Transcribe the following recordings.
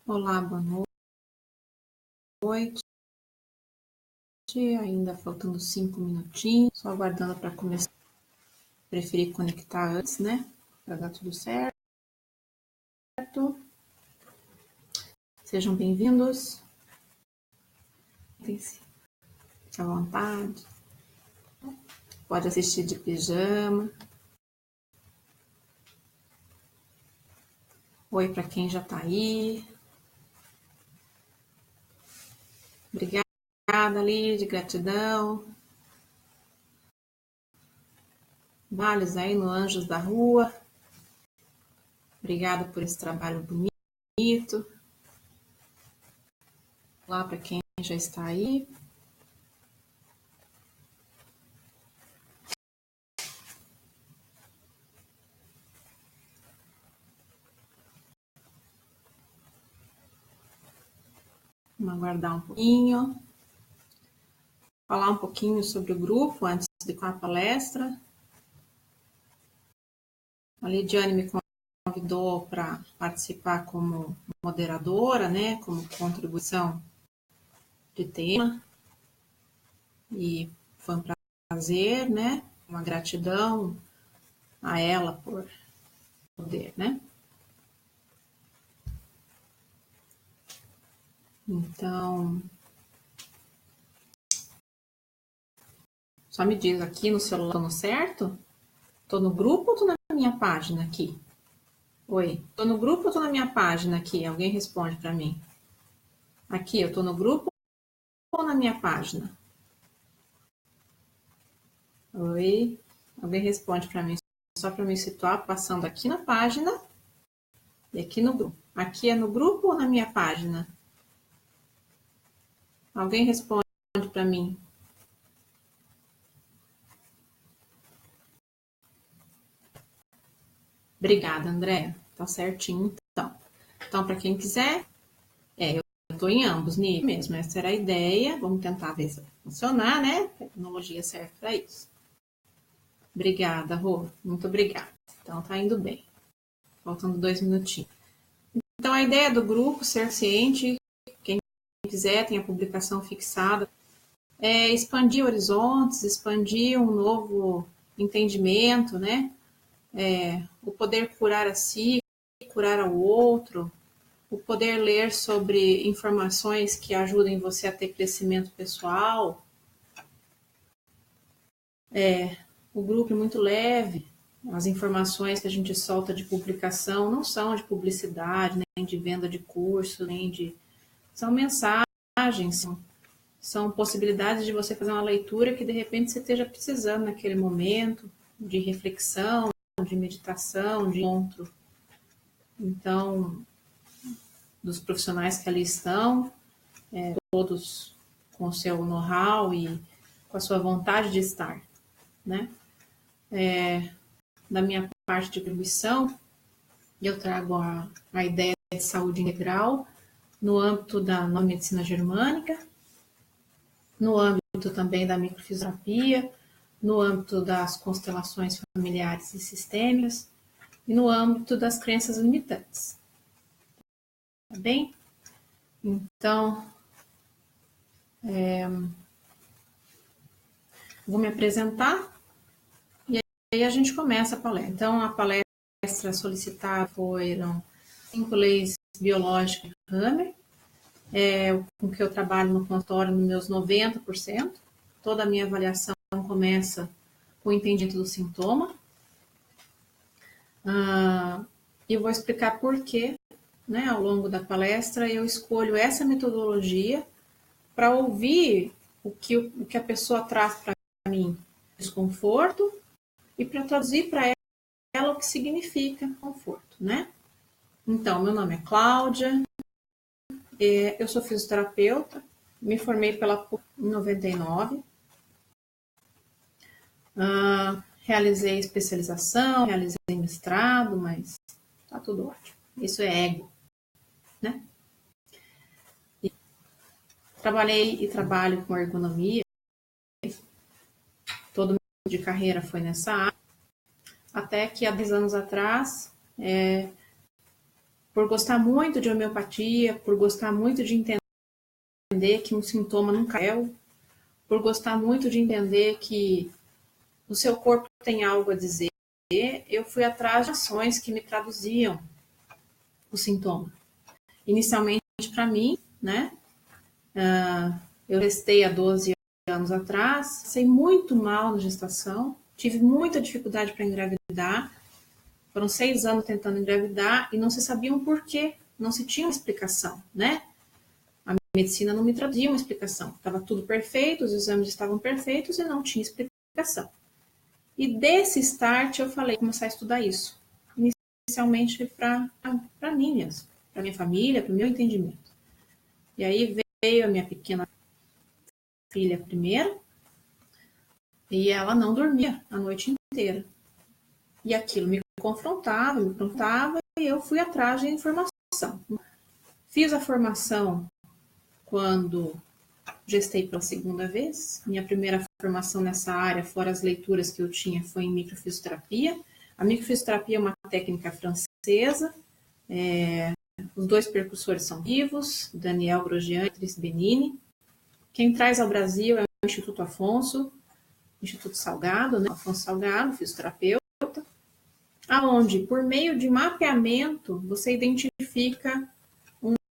Olá, boa noite. Ainda faltando 5 minutinhos, só aguardando para começar. Preferi conectar antes, né? Para dar tudo certo. Sejam bem-vindos. Fique à vontade. Pode assistir de pijama. Oi para quem já está aí. Obrigada, Lídia, gratidão. Vales aí no Anjos da Rua. Obrigada por esse trabalho bonito. Olá para quem já está aí. Vamos aguardar um pouquinho. Falar um pouquinho sobre o grupo antes de com a palestra. A Lidiane me convidou para participar como moderadora, né, como contribuição de tema. E foi um prazer, né, uma gratidão a ela por poder, né. Então, só me diz aqui no celular, tô no certo? Tô no grupo ou tô na minha página aqui? Oi, tô no grupo ou tô na minha página aqui? Alguém responde para mim. Aqui, eu tô no grupo ou na minha página? Oi, alguém responde para mim, só para me situar, passando aqui na página e aqui no grupo. Aqui é no grupo ou na minha página? Alguém responde para mim. Obrigada, André. Tá certinho, então. Então, para quem quiser, eu estou em ambos níveis mesmo. Essa era a ideia. Vamos tentar ver se vai funcionar, né? A tecnologia serve para isso. Obrigada, Rô. Muito obrigada. Então, tá indo bem. Faltando 2 minutinhos. Então, a ideia do grupo, Ser Ciente, quem quiser, tem a publicação fixada, é expandir horizontes, expandir um novo entendimento, né? O poder curar a si, curar ao outro, o poder ler sobre informações que ajudem você a ter crescimento pessoal. O grupo é muito leve, as informações que a gente solta de publicação não são de publicidade, nem de venda de curso, nem de... São mensagens, são possibilidades de você fazer uma leitura que de repente você esteja precisando naquele momento, de reflexão, de meditação, de encontro. Então, dos profissionais que ali estão, todos com o seu know-how e com a sua vontade de estar, né? Da minha parte de contribuição, eu trago a ideia de saúde integral no âmbito da nova medicina germânica, no âmbito também da microfisioterapia, no âmbito das constelações familiares e sistêmicas e no âmbito das crenças limitantes. Tá bem? Então, vou me apresentar e aí a gente começa a palestra. Então, a palestra solicitada foram 5 leis biológicas de Hammer, com que eu trabalho no consultório nos meus 90%. Toda a minha avaliação começa com o entendimento do sintoma. E eu vou explicar por quê, né, ao longo da palestra, eu escolho essa metodologia para ouvir o que a pessoa traz para mim, desconforto, e para traduzir para ela o que significa conforto, né? Então, meu nome é Cláudia, eu sou fisioterapeuta, me formei pela PUC em 99, realizei especialização, realizei mestrado, mas tá tudo ótimo. Isso é ego, né? Trabalhei e trabalho com ergonomia, todo o meu de carreira foi nessa área, até que há 10 anos atrás por gostar muito de homeopatia, por gostar muito de entender que um sintoma nunca é, por gostar muito de entender que o seu corpo tem algo a dizer, eu fui atrás de ações que me traduziam o sintoma. Inicialmente, para mim, né? Eu gestei há 12 anos atrás, passei muito mal na gestação, tive muita dificuldade para engravidar, foram 6 anos tentando engravidar e não se sabia um porquê, não se tinha uma explicação, né? A medicina não me trazia uma explicação. Estava tudo perfeito, os exames estavam perfeitos e não tinha explicação. E desse start eu falei, começar a estudar isso. Inicialmente para mim mesmo, para minha família, para o meu entendimento. E aí veio a minha pequena filha primeiro, e ela não dormia a noite inteira. E aquilo me confrontava, e eu fui atrás de informação. Fiz a formação quando gestei pela segunda vez. Minha primeira formação nessa área, fora as leituras que eu tinha, foi em microfisioterapia. A microfisioterapia é uma técnica francesa. Os 2 percussores são vivos, Daniel Grosjean e Tris Benini. Quem traz ao Brasil é o Instituto Afonso, Instituto Salgado, né? Afonso Salgado, fisioterapeuta, aonde, por meio de mapeamento, você identifica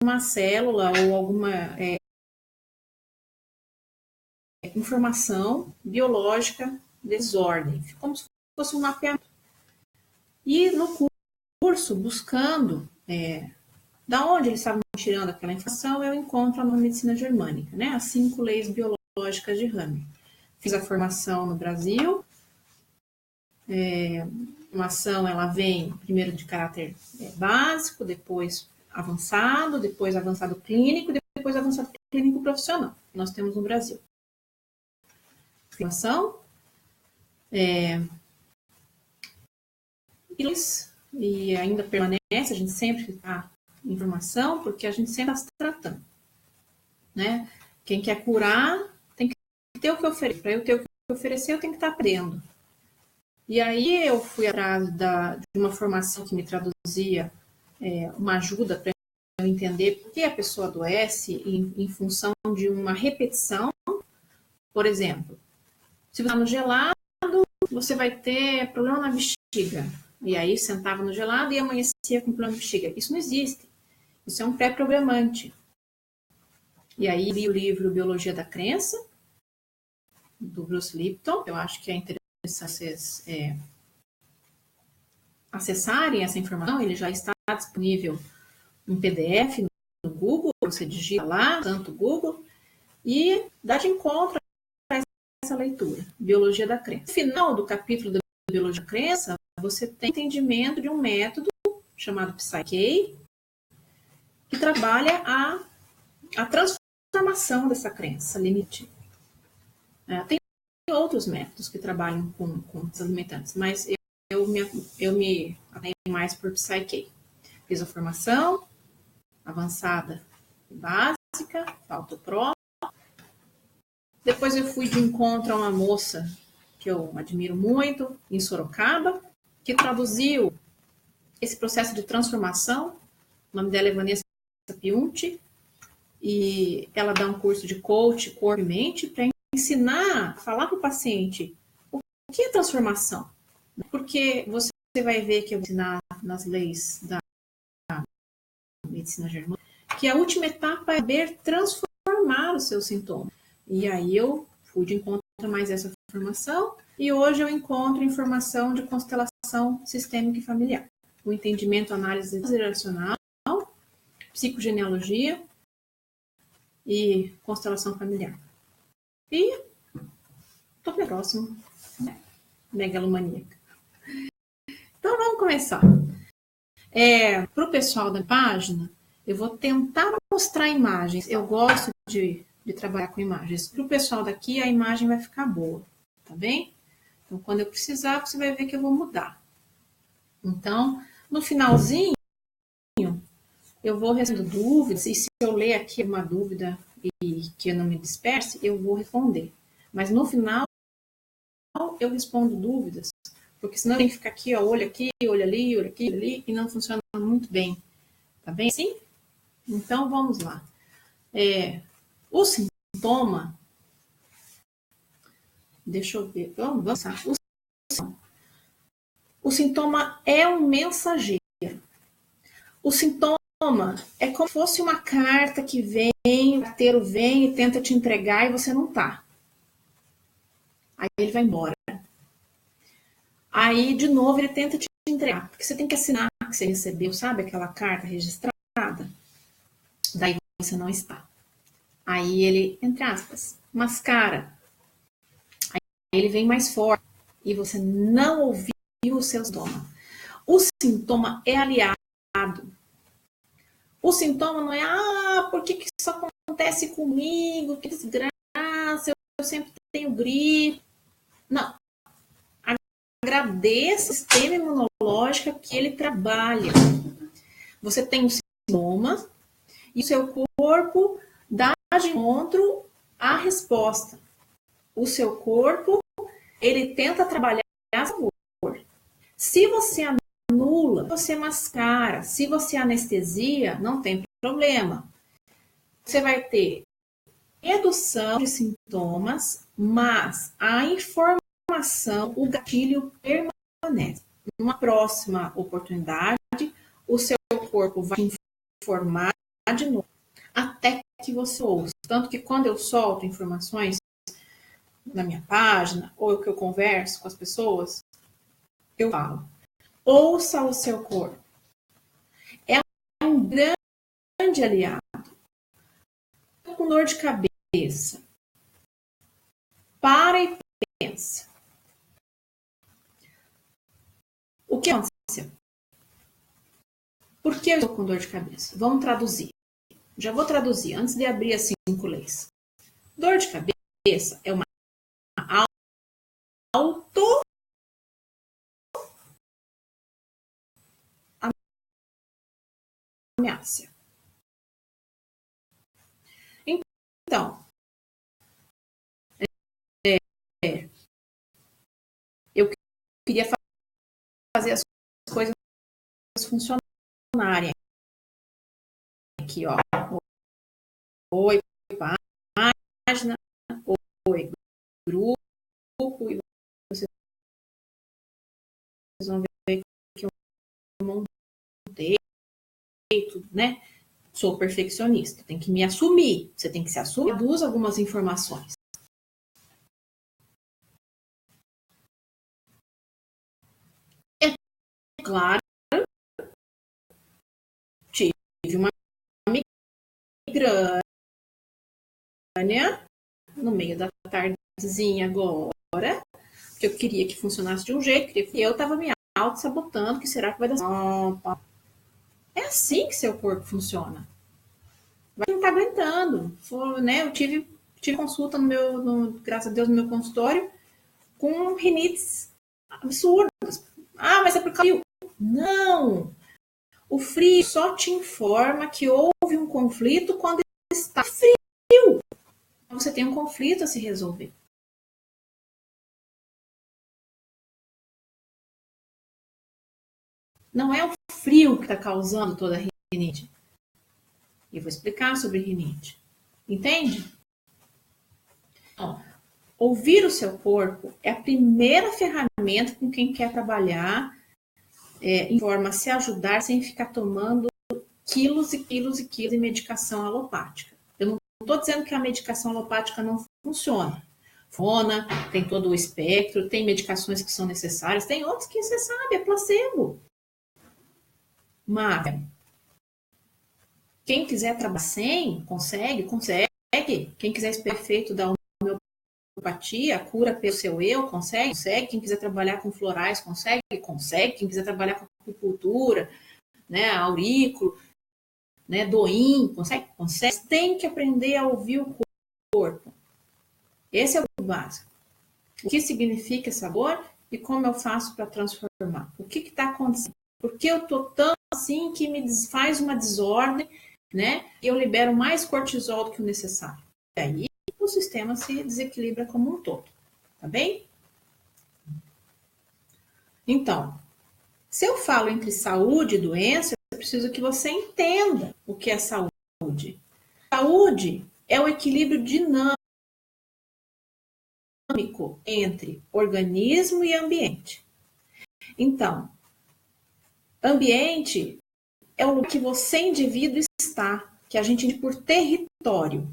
uma célula ou alguma informação biológica de desordem, como se fosse um mapeamento. E no curso, buscando da onde eles estavam tirando aquela informação, eu encontro a medicina germânica, né? As 5 leis biológicas de Hammer. Fiz a formação no Brasil. Uma ação, ela vem primeiro de caráter básico, depois avançado clínico, depois avançado clínico profissional. Nós temos no Brasil. Formação. E ainda permanece, a gente sempre está em formação, porque a gente sempre está se tratando. Né? Quem quer curar tem que ter o que oferecer. Para eu ter o que oferecer, eu tenho que estar aprendendo. E aí eu fui atrás de uma formação que me traduzia uma ajuda para eu entender por que a pessoa adoece em função de uma repetição. Por exemplo, se você está no gelado, você vai ter problema na bexiga. E aí sentava no gelado e amanhecia com problema de bexiga. Isso não existe. Isso é um pré-programante. E aí li o livro Biologia da Crença, do Bruce Lipton. Eu acho que é interessante vocês acessarem essa informação. Ele já está disponível em PDF no Google. Você digita lá, tanto Google, e dá de encontro a essa leitura, Biologia da Crença. No final do capítulo da Biologia da Crença, você tem entendimento de um método chamado Psyche, que trabalha a transformação dessa crença limite. Tem outros métodos que trabalham com os alimentantes, mas eu me atenho mais por Psyche. Fiz a formação avançada e básica, Autopro. Depois eu fui de encontro a uma moça que eu admiro muito, em Sorocaba, que traduziu esse processo de transformação. O nome dela é Vanessa Piunti, e ela dá um curso de coach, corpo e mente, para ensinar, falar para o paciente o que é transformação. Porque você vai ver que eu vou ensinar nas leis da medicina germânica, que a última etapa é saber transformar o seu sintoma. E aí eu fui de encontro a mais essa formação, e hoje eu encontro informação de constelação sistêmica e familiar. O entendimento, análise geracional, psicogenealogia e constelação familiar. E estou próximo, megalomaníaca. Então vamos começar. Para o pessoal da página, eu vou tentar mostrar imagens. Eu gosto de trabalhar com imagens. Para o pessoal daqui, a imagem vai ficar boa, tá bem? Então, quando eu precisar, você vai ver que eu vou mudar. Então, no finalzinho, eu vou responder dúvidas, e se eu ler aqui uma dúvida e que eu não me disperse, eu vou responder. Mas no final, eu respondo dúvidas, porque senão eu tenho que ficar aqui, ó, olho aqui, olho ali, e não funciona muito bem Tá bem assim? Então, vamos lá. O sintoma, deixa eu ver, vamos lá. O sintoma é um mensageiro. O sintoma é como se fosse uma carta que vem, o carteiro vem e tenta te entregar e você não tá. Aí ele vai embora. Aí, de novo, ele tenta te entregar, porque você tem que assinar que você recebeu, sabe? Aquela carta registrada. Daí você não está. Aí ele, entre aspas, mascara. Aí ele vem mais forte e você não ouviu o seu sintoma. O sintoma é aliado. O sintoma não é, por que isso acontece comigo? Que desgraça, eu sempre tenho gripe. Não. Agradeça o sistema imunológico que ele trabalha. Você tem um sintoma e o seu corpo dá de encontro a resposta. O seu corpo, ele tenta trabalhar a favor. Se você anula, se você mascara, se você anestesia, não tem problema. Você vai ter redução de sintomas, mas a informação, o gatilho permanece. Numa próxima oportunidade, o seu corpo vai informar de novo, até que você ouça. Tanto que quando eu solto informações na minha página, ou que eu converso com as pessoas, eu falo, ouça o seu corpo. É um grande aliado. Com dor de cabeça. Para e pensa. O que aconteceu? Por que eu estou com dor de cabeça? Vamos traduzir. Já vou traduzir antes de abrir as 5 leis. Dor de cabeça é uma auto ameaça. Então, eu queria fazer as coisas funcionarem. Aqui, ó. Oi, página. Oi, grupo. E vocês vão ver que eu montei tudo, né? Sou perfeccionista, tem que me assumir. Você tem que se assumir. Reduz algumas informações. É claro, tive uma migrânia no meio da tardezinha agora, que eu queria que funcionasse de um jeito, que eu estava me auto-sabotando, que será que vai dar certo? É assim que seu corpo funciona. Vai não tá aguentando. Né? Eu tive consulta graças a Deus, no meu consultório, com rinites absurdas. Ah, mas é por causa do frio. Não! O frio só te informa que houve um conflito quando está frio. Você tem um conflito a se resolver. Não é o frio que está causando toda a rinite. Eu vou explicar sobre rinite. Entende? Então, ouvir o seu corpo é a primeira ferramenta com quem quer trabalhar em forma a se ajudar sem ficar tomando quilos e quilos e quilos de medicação alopática. Eu não estou dizendo que a medicação alopática não funciona. Funciona, tem todo o espectro, tem medicações que são necessárias, tem outras que você sabe, é placebo. Mas quem quiser trabalhar sem, consegue. Quem quiser esperar o efeito da homeopatia, cura pelo seu eu, consegue. Quem quiser trabalhar com florais, consegue. Quem quiser trabalhar com acupuntura, né, aurículo, né, doim, consegue. Tem que aprender a ouvir o corpo. Esse é o básico. O que significa essa dor e como eu faço para transformar? O que está acontecendo? Por que eu estou tão assim que me faz uma desordem, né? E eu libero mais cortisol do que o necessário. E aí o sistema se desequilibra como um todo. Tá bem? Então, se eu falo entre saúde e doença, preciso que você entenda o que é saúde. Saúde é o equilíbrio dinâmico entre organismo e ambiente. Então, ambiente é o lugar que você, indivíduo, está, que a gente entende por território.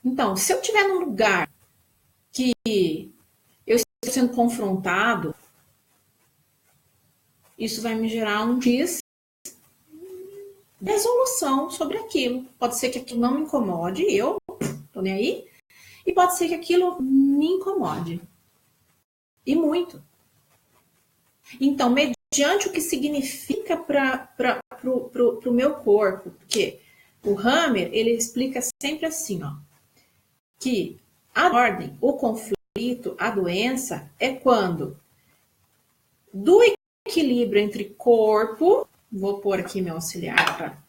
Então, se eu estiver num lugar que eu estou sendo confrontado, isso vai me gerar um X de resolução sobre aquilo. Pode ser que aquilo não me incomode, eu tô nem aí, e pode ser que aquilo me incomode. E muito. Então, mediante o que significa para o meu corpo, porque o Hammer, ele explica sempre assim, ó, que a ordem, o conflito, a doença é quando do equilíbrio entre corpo, vou pôr aqui meu auxiliar para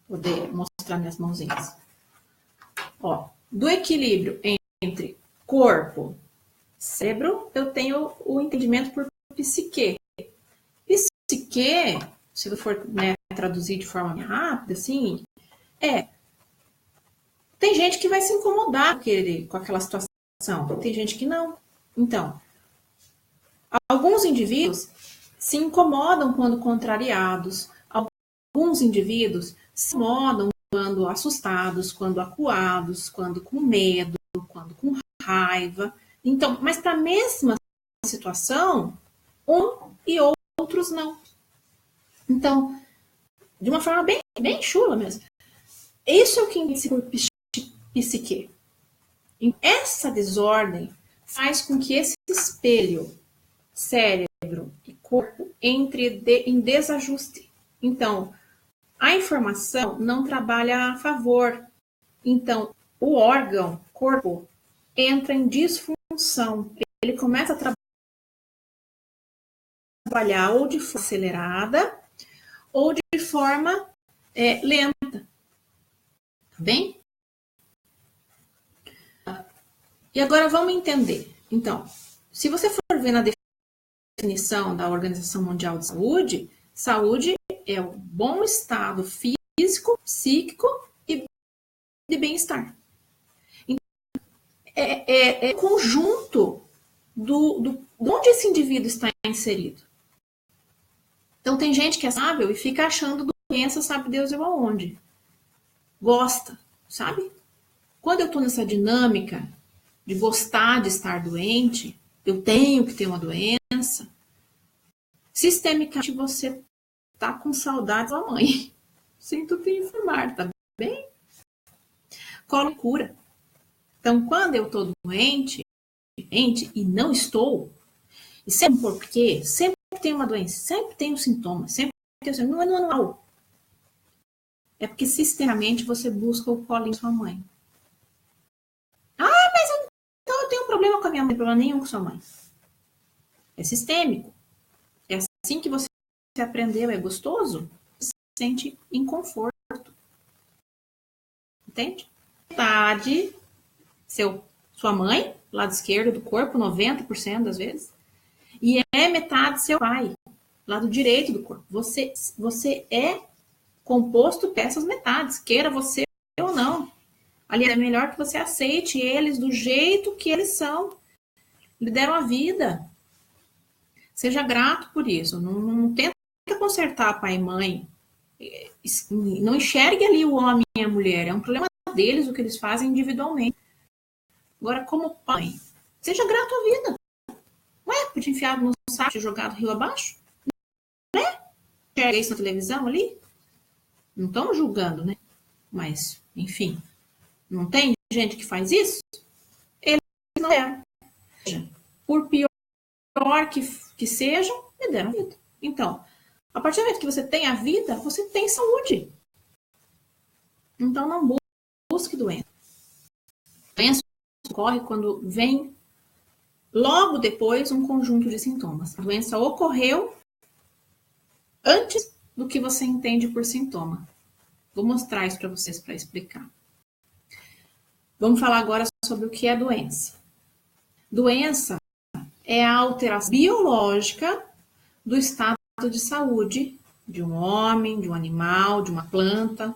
poder mostrar minhas mãozinhas. Ó, do equilíbrio entre corpo, cérebro, eu tenho o entendimento por psique. Psique, se eu for, né, traduzir de forma rápida, assim, tem gente que vai se incomodar com aquela situação, tem gente que não. Então, alguns indivíduos se incomodam quando contrariados, alguns indivíduos se incomodam quando assustados, quando acuados, quando com medo, quando com raiva. Então, mas para a mesma situação, e outros não. Então, de uma forma bem chula mesmo. Isso é o que indica por psique. Essa desordem faz com que esse espelho, cérebro e corpo, entre em desajuste. Então, a informação não trabalha a favor. Então, o órgão, corpo, entra em disfunção. Ele começa a trabalhar ou de forma acelerada ou de forma lenta. Tá bem? E agora vamos entender. Então, se você for ver na definição da Organização Mundial de Saúde, saúde é o bom estado físico, psíquico e de bem-estar. Então, é o conjunto de onde esse indivíduo está inserido. Então, tem gente que é sábio e fica achando doença, sabe Deus eu aonde. Gosta, sabe? Quando eu estou nessa dinâmica de gostar de estar doente, eu tenho que ter uma doença, sistemicamente você tá com saudade da mãe. Sinto te informar, tá bem? Qual cura? Então, quando eu tô doente e não estou, e sempre porque sempre tem uma doença, sempre tem um sintoma, sempre tem não é normal. É porque sistemicamente você busca o colinho da sua mãe. Ah, mas então eu tenho um problema com a minha mãe, problema nenhum com sua mãe. É sistêmico. É assim que você aprendeu, é gostoso, se sente inconforto. Entende? Metade, sua mãe, lado esquerdo do corpo, 90% das vezes, e é metade seu pai, lado direito do corpo. Você é composto dessas metades, queira você ou não. Ali é melhor que você aceite eles do jeito que eles são. Lhe deram a vida. Seja grato por isso. Não tenta consertar pai e mãe. Não enxergue ali o homem e a mulher. É um problema deles o que eles fazem individualmente. Agora, como pai, seja grato à vida. Ué, podia enfiado no saco e jogado rio abaixo? Né? Enxerga isso na televisão ali? Não estamos julgando, né? Mas, enfim, não tem gente que faz isso? Eles não deram. Por pior que sejam, me deram vida. Então, a partir do momento que você tem a vida, você tem saúde. Então, não busque doença. Doença ocorre quando vem logo depois um conjunto de sintomas. A doença ocorreu antes do que você entende por sintoma. Vou mostrar isso para vocês para explicar. Vamos falar agora sobre o que é doença. Doença é a alteração biológica do estado de saúde de um homem, de um animal, de uma planta,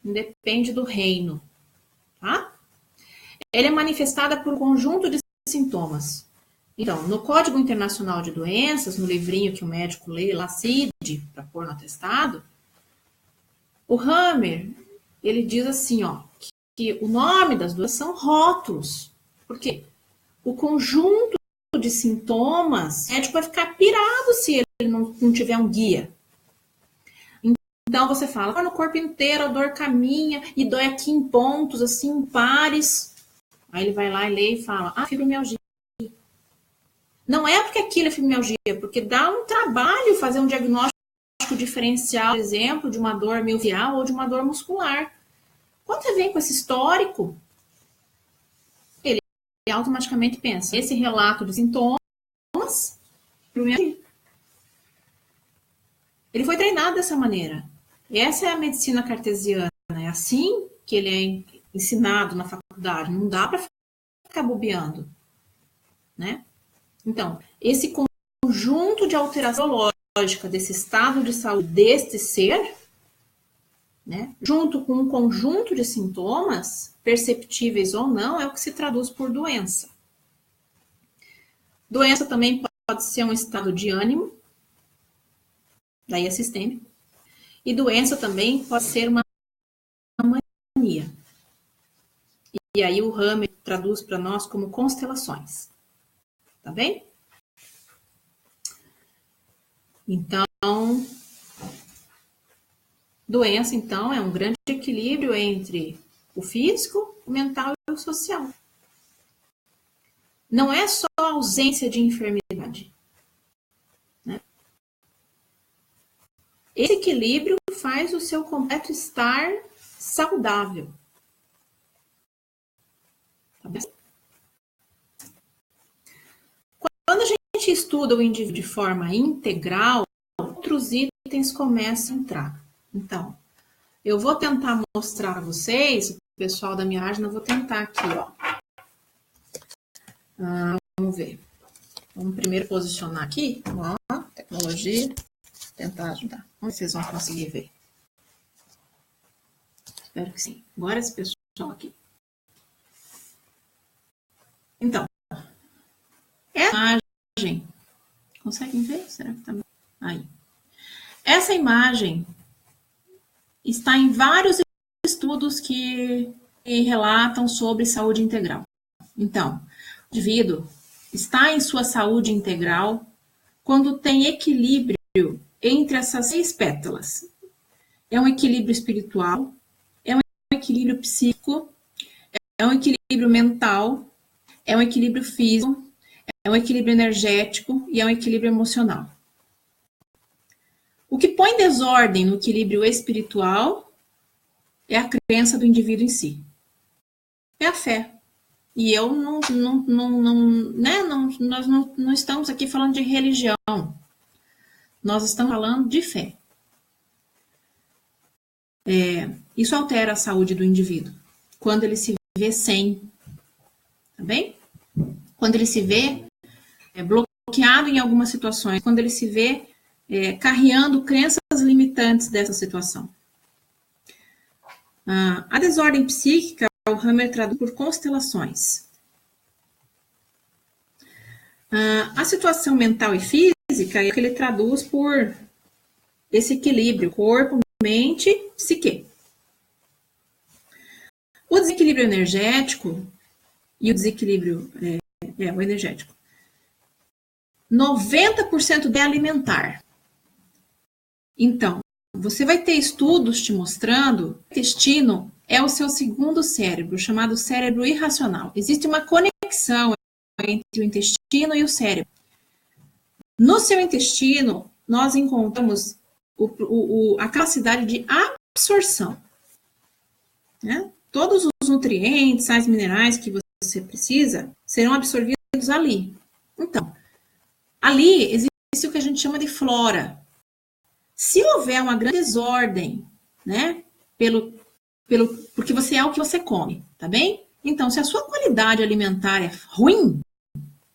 independe do reino, tá? Ela é manifestada por um conjunto de sintomas. Então, no Código Internacional de Doenças, no livrinho que o médico lê, lá, CID, para pôr no atestado, o Hammer, ele diz assim, ó, que o nome das doenças são rótulos. Por quê? O conjunto de sintomas, o médico vai ficar pirado se ele não tiver um guia. Então, você fala, dor no corpo inteiro, a dor caminha e dói aqui em pontos, assim, em pares. Aí ele vai lá e lê e fala, fibromialgia. Não é porque aquilo é fibromialgia, porque dá um trabalho fazer um diagnóstico diferencial, por exemplo, de uma dor miofial ou de uma dor muscular. Quando você vem com esse histórico, ele automaticamente pensa, esse relato de sintomas, ele foi treinado dessa maneira. Essa é a medicina cartesiana, é assim que ele é ensinado na faculdade, não dá para ficar bobeando, né? Então, esse conjunto de alteração lógica desse estado de saúde deste ser, né, junto com um conjunto de sintomas, perceptíveis ou não, é o que se traduz por doença. Doença também pode ser um estado de ânimo, daí é sistêmico, e doença também pode ser uma mania. E aí o Hammer traduz para nós como constelações. Tá bem? Então, doença, então, é um grande equilíbrio entre o físico, o mental e o social. Não é só a ausência de enfermidade, né? Esse equilíbrio faz o seu completo estar saudável. Tá bem? Quando a gente estuda o indivíduo de forma integral, outros itens começam a entrar. Então, eu vou tentar mostrar para vocês, o pessoal da minha página, eu vou tentar aqui, ó. Vamos ver. Vamos primeiro posicionar aqui, ó, tecnologia, tentar ajudar. Vamos ver se vocês vão conseguir ver. Espero que sim. Agora esse pessoal aqui. Então, essa imagem, conseguem ver? Será que tá aí? Essa imagem está em vários estudos que relatam sobre saúde integral. Então, o indivíduo está em sua saúde integral quando tem equilíbrio entre essas 6 pétalas. É um equilíbrio espiritual, é um equilíbrio psíquico, é um equilíbrio mental, é um equilíbrio físico, é um equilíbrio energético e é um equilíbrio emocional. O que põe desordem no equilíbrio espiritual é a crença do indivíduo em si. É a fé. E eu nós não estamos aqui falando de religião. Nós estamos falando de fé. Isso altera a saúde do indivíduo. Quando ele se vê sem. Tá bem? Quando ele se vê bloqueado em algumas situações. Quando ele se vê carreando crenças limitantes dessa situação. A desordem psíquica, o Hammer traduz por constelações. A situação mental e física é que ele traduz por esse equilíbrio, corpo, mente, psique. O desequilíbrio energético e o desequilíbrio o energético. 90% é alimentar. Então, você vai ter estudos te mostrando que o intestino é o seu segundo cérebro, chamado cérebro irracional. Existe uma conexão entre o intestino e o cérebro. No seu intestino, nós encontramos a capacidade de absorção. Né? Todos os nutrientes, sais minerais que você precisa serão absorvidos ali. Então, ali existe o que a gente chama de flora. Se houver uma grande desordem, né, porque você é o que você come, tá bem? Então, se a sua qualidade alimentar é ruim,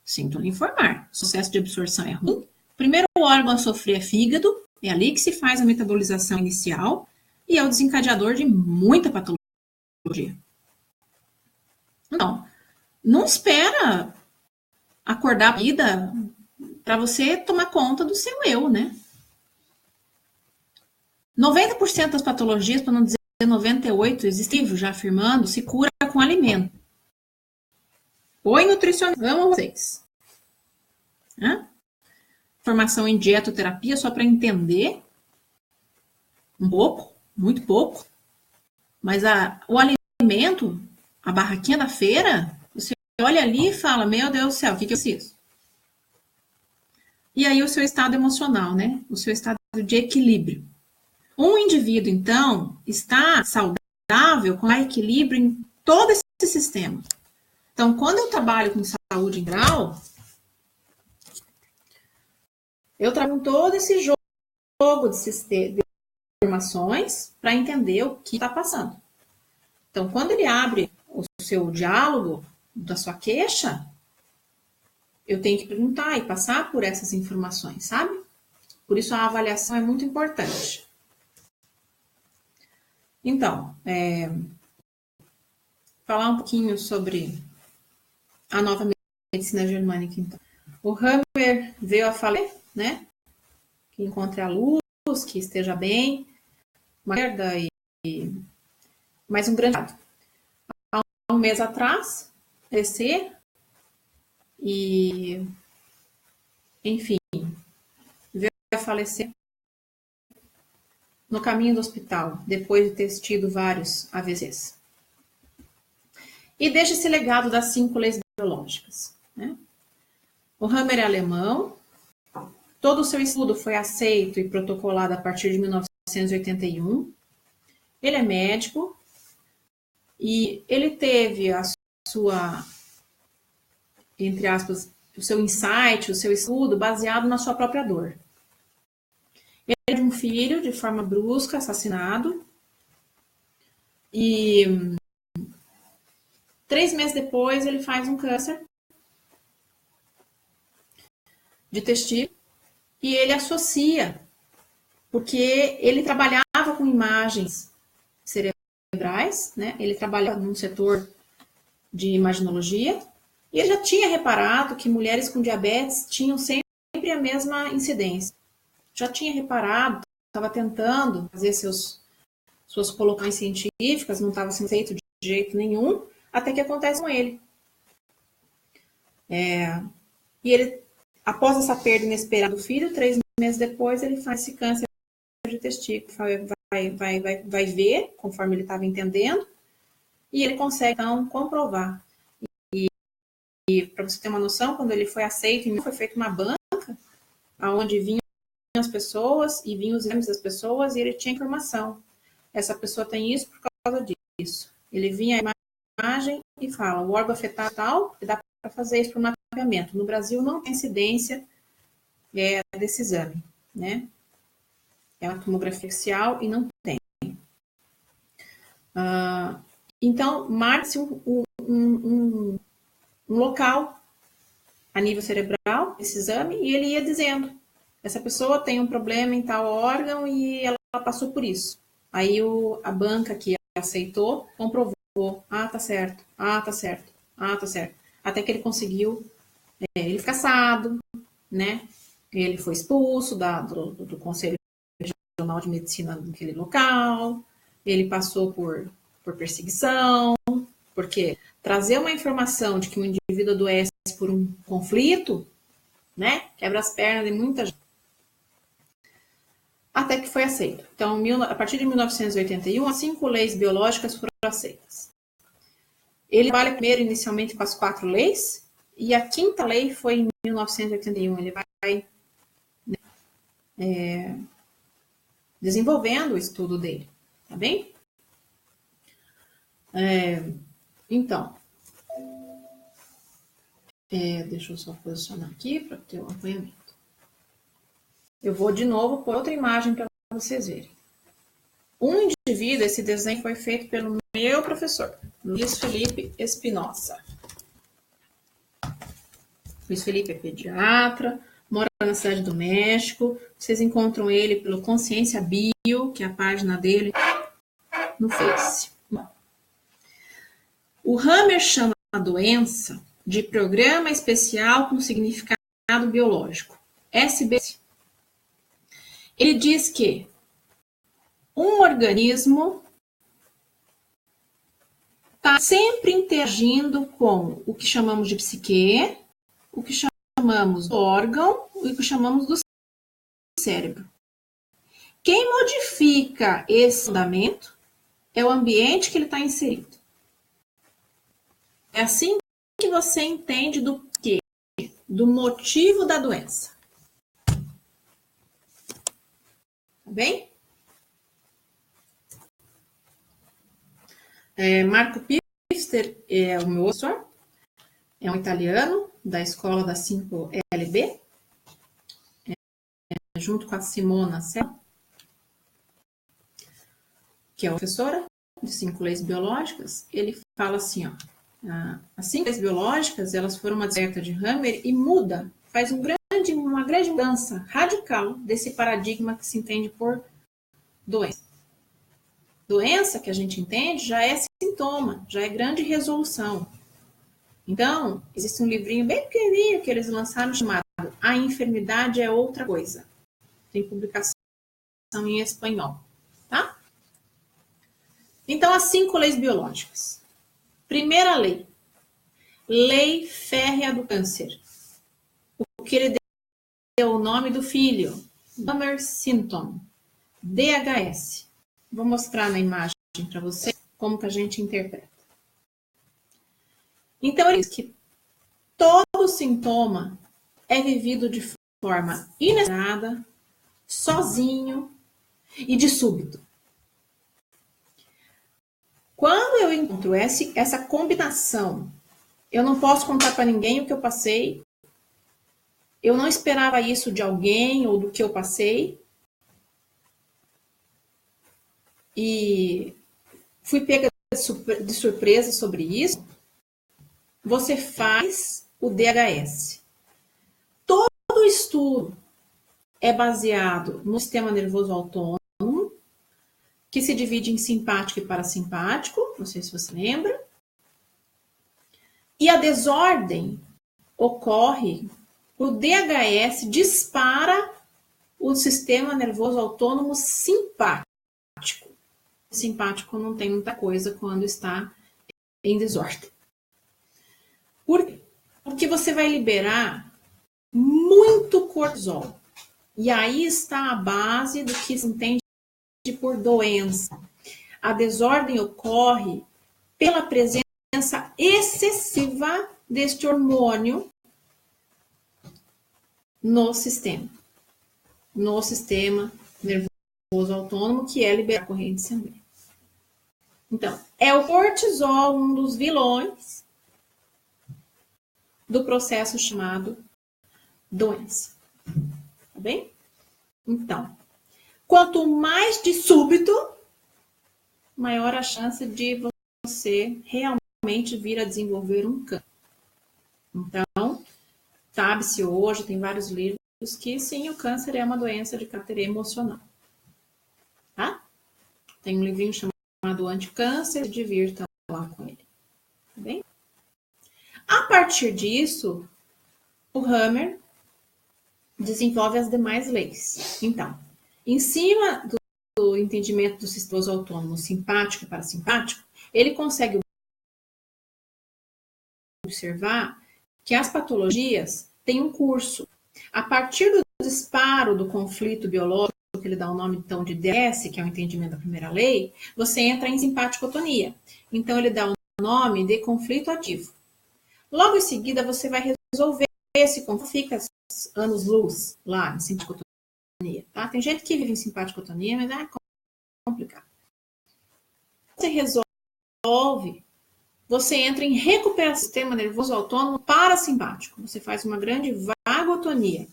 sinto lhe informar, o sucesso de absorção é ruim, o primeiro órgão a sofrer é fígado, É ali que se faz a metabolização inicial e é o desencadeador de muita patologia. Então, não espera acordar a vida para você tomar conta do seu eu, né? 90% das patologias, para não dizer 98%, existe já afirmando, se cura com alimento. Oi, nutricionista, amo vocês. Hã? Formação em dietoterapia só para entender um pouco, muito pouco. Mas o alimento, a barraquinha da feira, você olha ali e fala, meu Deus do céu, o que eu preciso? E aí o seu estado emocional, né? O seu estado de equilíbrio. Um indivíduo, então, está saudável com equilíbrio em todo esse sistema. Então, quando eu trabalho com saúde integral, eu trago todo esse jogo de informações para entender o que está passando. Então, quando ele abre o seu diálogo da sua queixa, eu tenho que perguntar e passar por essas informações, sabe? Por isso a avaliação é muito importante. Então, falar um pouquinho sobre a nova medicina germânica, então. O Hammer veio a falar, né? Que encontre a luz, que esteja bem, uma merda e mais um grande lado. Há um mês atrás, crescer e, enfim, veio a falecer no caminho do hospital, depois de ter tido vários AVCs. E deixa esse legado das 5 leis biológicas, né? O Hammer é alemão, todo o seu estudo foi aceito e protocolado a partir de 1981. Ele é médico e ele teve a sua, entre aspas, o seu insight, o seu estudo baseado na sua própria dor. Ele é de um filho de forma brusca, assassinado, e 3 meses depois ele faz um câncer de testículo e ele associa, porque ele trabalhava com imagens cerebrais, né? Ele trabalhava num setor de imaginologia e ele já tinha reparado que mulheres com diabetes tinham sempre a mesma incidência. Já tinha reparado, estava tentando fazer suas colocações científicas, não estava sendo feito de jeito nenhum, até que acontece com ele. E ele, após essa perda inesperada do filho, 3 meses depois, ele faz esse câncer de testículo, vai ver, conforme ele estava entendendo, e ele consegue, então, comprovar. E para você ter uma noção, quando ele foi aceito, foi feita uma banca, onde vinham as pessoas, e vinham os exames das pessoas, e ele tinha informação. Essa pessoa tem isso por causa disso. Ele vinha a imagem e fala, o órgão afetado tal, dá para fazer isso por mapeamento. No Brasil não tem incidência desse exame, né? É uma tomografia oficial e não tem. Então, marque-se um local a nível cerebral, esse exame, e ele ia dizendo, essa pessoa tem um problema em tal órgão e ela passou por isso. Aí a banca que aceitou comprovou, tá certo, tá certo, tá certo. Até que ele conseguiu, ele foi cassado, né? Ele foi expulso do Conselho Regional de Medicina naquele local, ele passou por perseguição, porque trazer uma informação de que um indivíduo adoece por um conflito, né, quebra as pernas de muita gente. Até que foi aceito. Então, a partir de 1981, as 5 leis biológicas foram aceitas. Ele trabalha primeiro, inicialmente, com as 4 leis, e a 5ª lei foi em 1981. Ele vai desenvolvendo o estudo dele, tá bem? Então, deixa eu só posicionar aqui para ter um acompanhamento. Eu vou de novo por outra imagem para vocês verem. Um indivíduo, esse desenho foi feito pelo meu professor, Luiz Felipe Espinosa. Luiz Felipe é pediatra, mora na cidade do México. Vocês encontram ele pelo Consciência Bio, que é a página dele no Face. O Hammer chama a doença de Programa Especial com Significado Biológico, SBS. Ele diz que um organismo está sempre interagindo com o que chamamos de psique, o que chamamos do órgão e o que chamamos do cérebro. Quem modifica esse fundamento é o ambiente que ele está inserido. É assim que você entende do quê? Do motivo da doença. Tá bem? Marco Pfister é o meu professor, é um italiano da escola da 5LB, junto com a Simona Sella, que é a professora de 5 leis biológicas. Ele fala assim, ó, as 5 leis biológicas, elas foram uma descoberta de Hammer e muda, faz uma grande mudança radical desse paradigma que se entende por doença. Doença que a gente entende já é sintoma, já é grande resolução. Então, existe um livrinho bem pequenininho que eles lançaram chamado A Enfermidade é Outra Coisa. Tem publicação em espanhol, tá? Então, as 5 leis biológicas. Primeira lei. Lei férrea do câncer. O que ele deu o nome do filho. Hammer Symptom. DHS. Vou mostrar na imagem para vocês como que a gente interpreta. Então, ele diz que todo sintoma é vivido de forma inesperada, sozinho e de súbito. Quando eu encontro essa combinação, eu não posso contar para ninguém o que eu passei, eu não esperava isso de alguém ou do que eu passei, e fui pega de surpresa sobre isso, você faz o DHS. Todo estudo é baseado no sistema nervoso autônomo, que se divide em simpático e parasimpático, não sei se você lembra. E a desordem ocorre, o DHS dispara o sistema nervoso autônomo simpático. Simpático não tem muita coisa quando está em desordem. Por quê? Porque você vai liberar muito cortisol. E aí está a base do que se entende por doença. A desordem ocorre pela presença excessiva deste hormônio no sistema nervoso autônomo, que é liberar a corrente sanguínea. Então, é o cortisol um dos vilões do processo chamado doença. Tá bem? Então, quanto mais de súbito, maior a chance de você realmente vir a desenvolver um câncer. Então, sabe-se hoje, tem vários livros que sim, o câncer é uma doença de caráter emocional. Tá? Tem um livrinho chamado Anticâncer, divirta lá com ele. Tá bem? A partir disso, o Hammer desenvolve as demais leis. Então, em cima do entendimento do sistema autônomo simpático e parasimpático, ele consegue observar que as patologias têm um curso. A partir do disparo do conflito biológico, que ele dá o nome então de DS, que é o entendimento da primeira lei, você entra em simpaticotonia. Então, ele dá o nome de conflito ativo. Logo em seguida, você vai resolver esse conflito, fica anos-luz lá em simpaticotonia. Tá? Tem gente que vive em simpaticotonia, mas é complicado. Você resolve, você entra em recuperação do sistema nervoso autônomo parasimpático. Você faz uma grande vagotonia.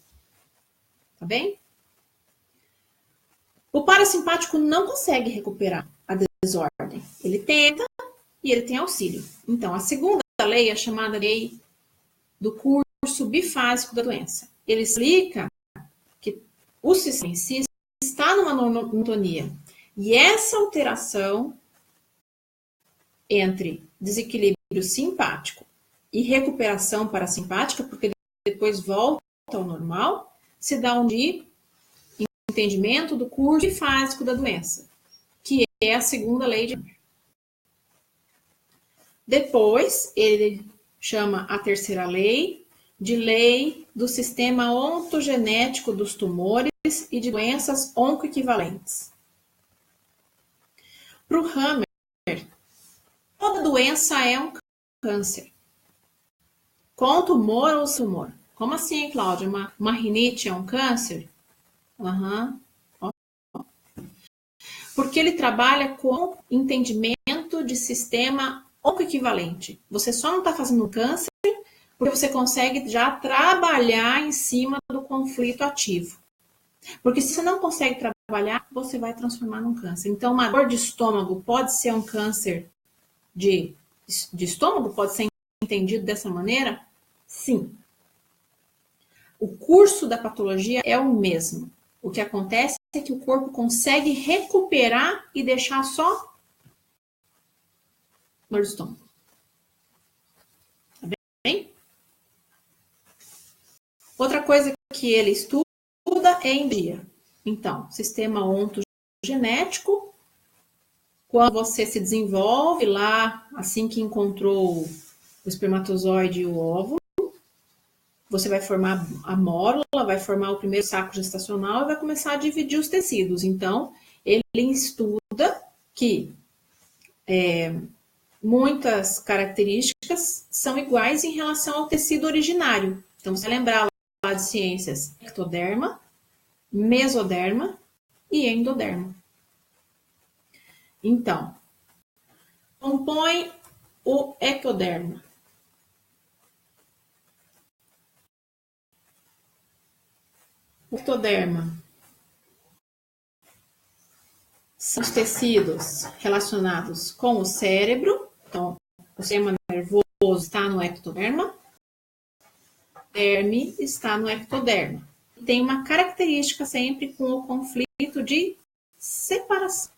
Tá bem? O parasimpático não consegue recuperar a desordem. Ele tenta e ele tem auxílio. Então, a segunda lei é chamada lei do curso bifásico da doença. ele explica que o sistema em si está numa monotonia. E essa alteração entre desequilíbrio simpático e recuperação parasimpática, porque depois volta ao normal, se dá de entendimento do curso trifásico da doença, que é a segunda lei de Miller. Depois, ele chama a terceira lei de lei do sistema ontogenético dos tumores e de doenças oncoequivalentes. Para o Hammer, toda doença é um câncer. Com tumor ou sem tumor. Como assim, Cláudia? Uma rinite é um câncer? Uhum. Porque ele trabalha com entendimento de sistema oncoequivalente. Você só não está fazendo um câncer porque você consegue já trabalhar em cima do conflito ativo. Porque se você não consegue trabalhar, você vai transformar num câncer. Então, uma dor de estômago pode ser um câncer de estômago? Pode ser entendido dessa maneira? Sim. O curso da patologia é o mesmo. O que acontece é que o corpo consegue recuperar e deixar só dor de estômago. Tá bem? Outra coisa que ele estuda é energia. Então, sistema ontogenético, quando você se desenvolve lá, assim que encontrou o espermatozoide e o óvulo, você vai formar a mórula, vai formar o primeiro saco gestacional e vai começar a dividir os tecidos. Então, ele estuda que muitas características são iguais em relação ao tecido originário. Então, você lembrar lá de ciências, ectoderma, mesoderma e endoderma. Então, compõe o ectoderma. O ectoderma são os tecidos relacionados com o cérebro. Então, o sistema nervoso está no ectoderma. O derme está no ectoderma. Tem uma característica sempre com o conflito de separação.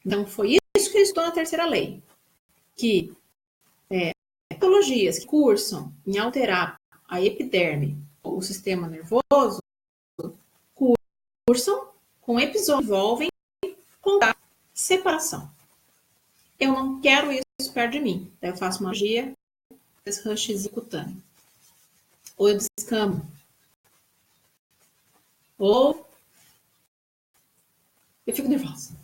Então, foi isso que ele estudou na terceira lei. Que patologias que cursam em alterar a epiderme, o sistema nervoso, cursam com episódios que envolvem contato, separação. Eu não quero isso perto de mim. Daí eu faço uma magia, esse rushzinho cutâneo. Ou eu descamo. Ou eu fico nervosa.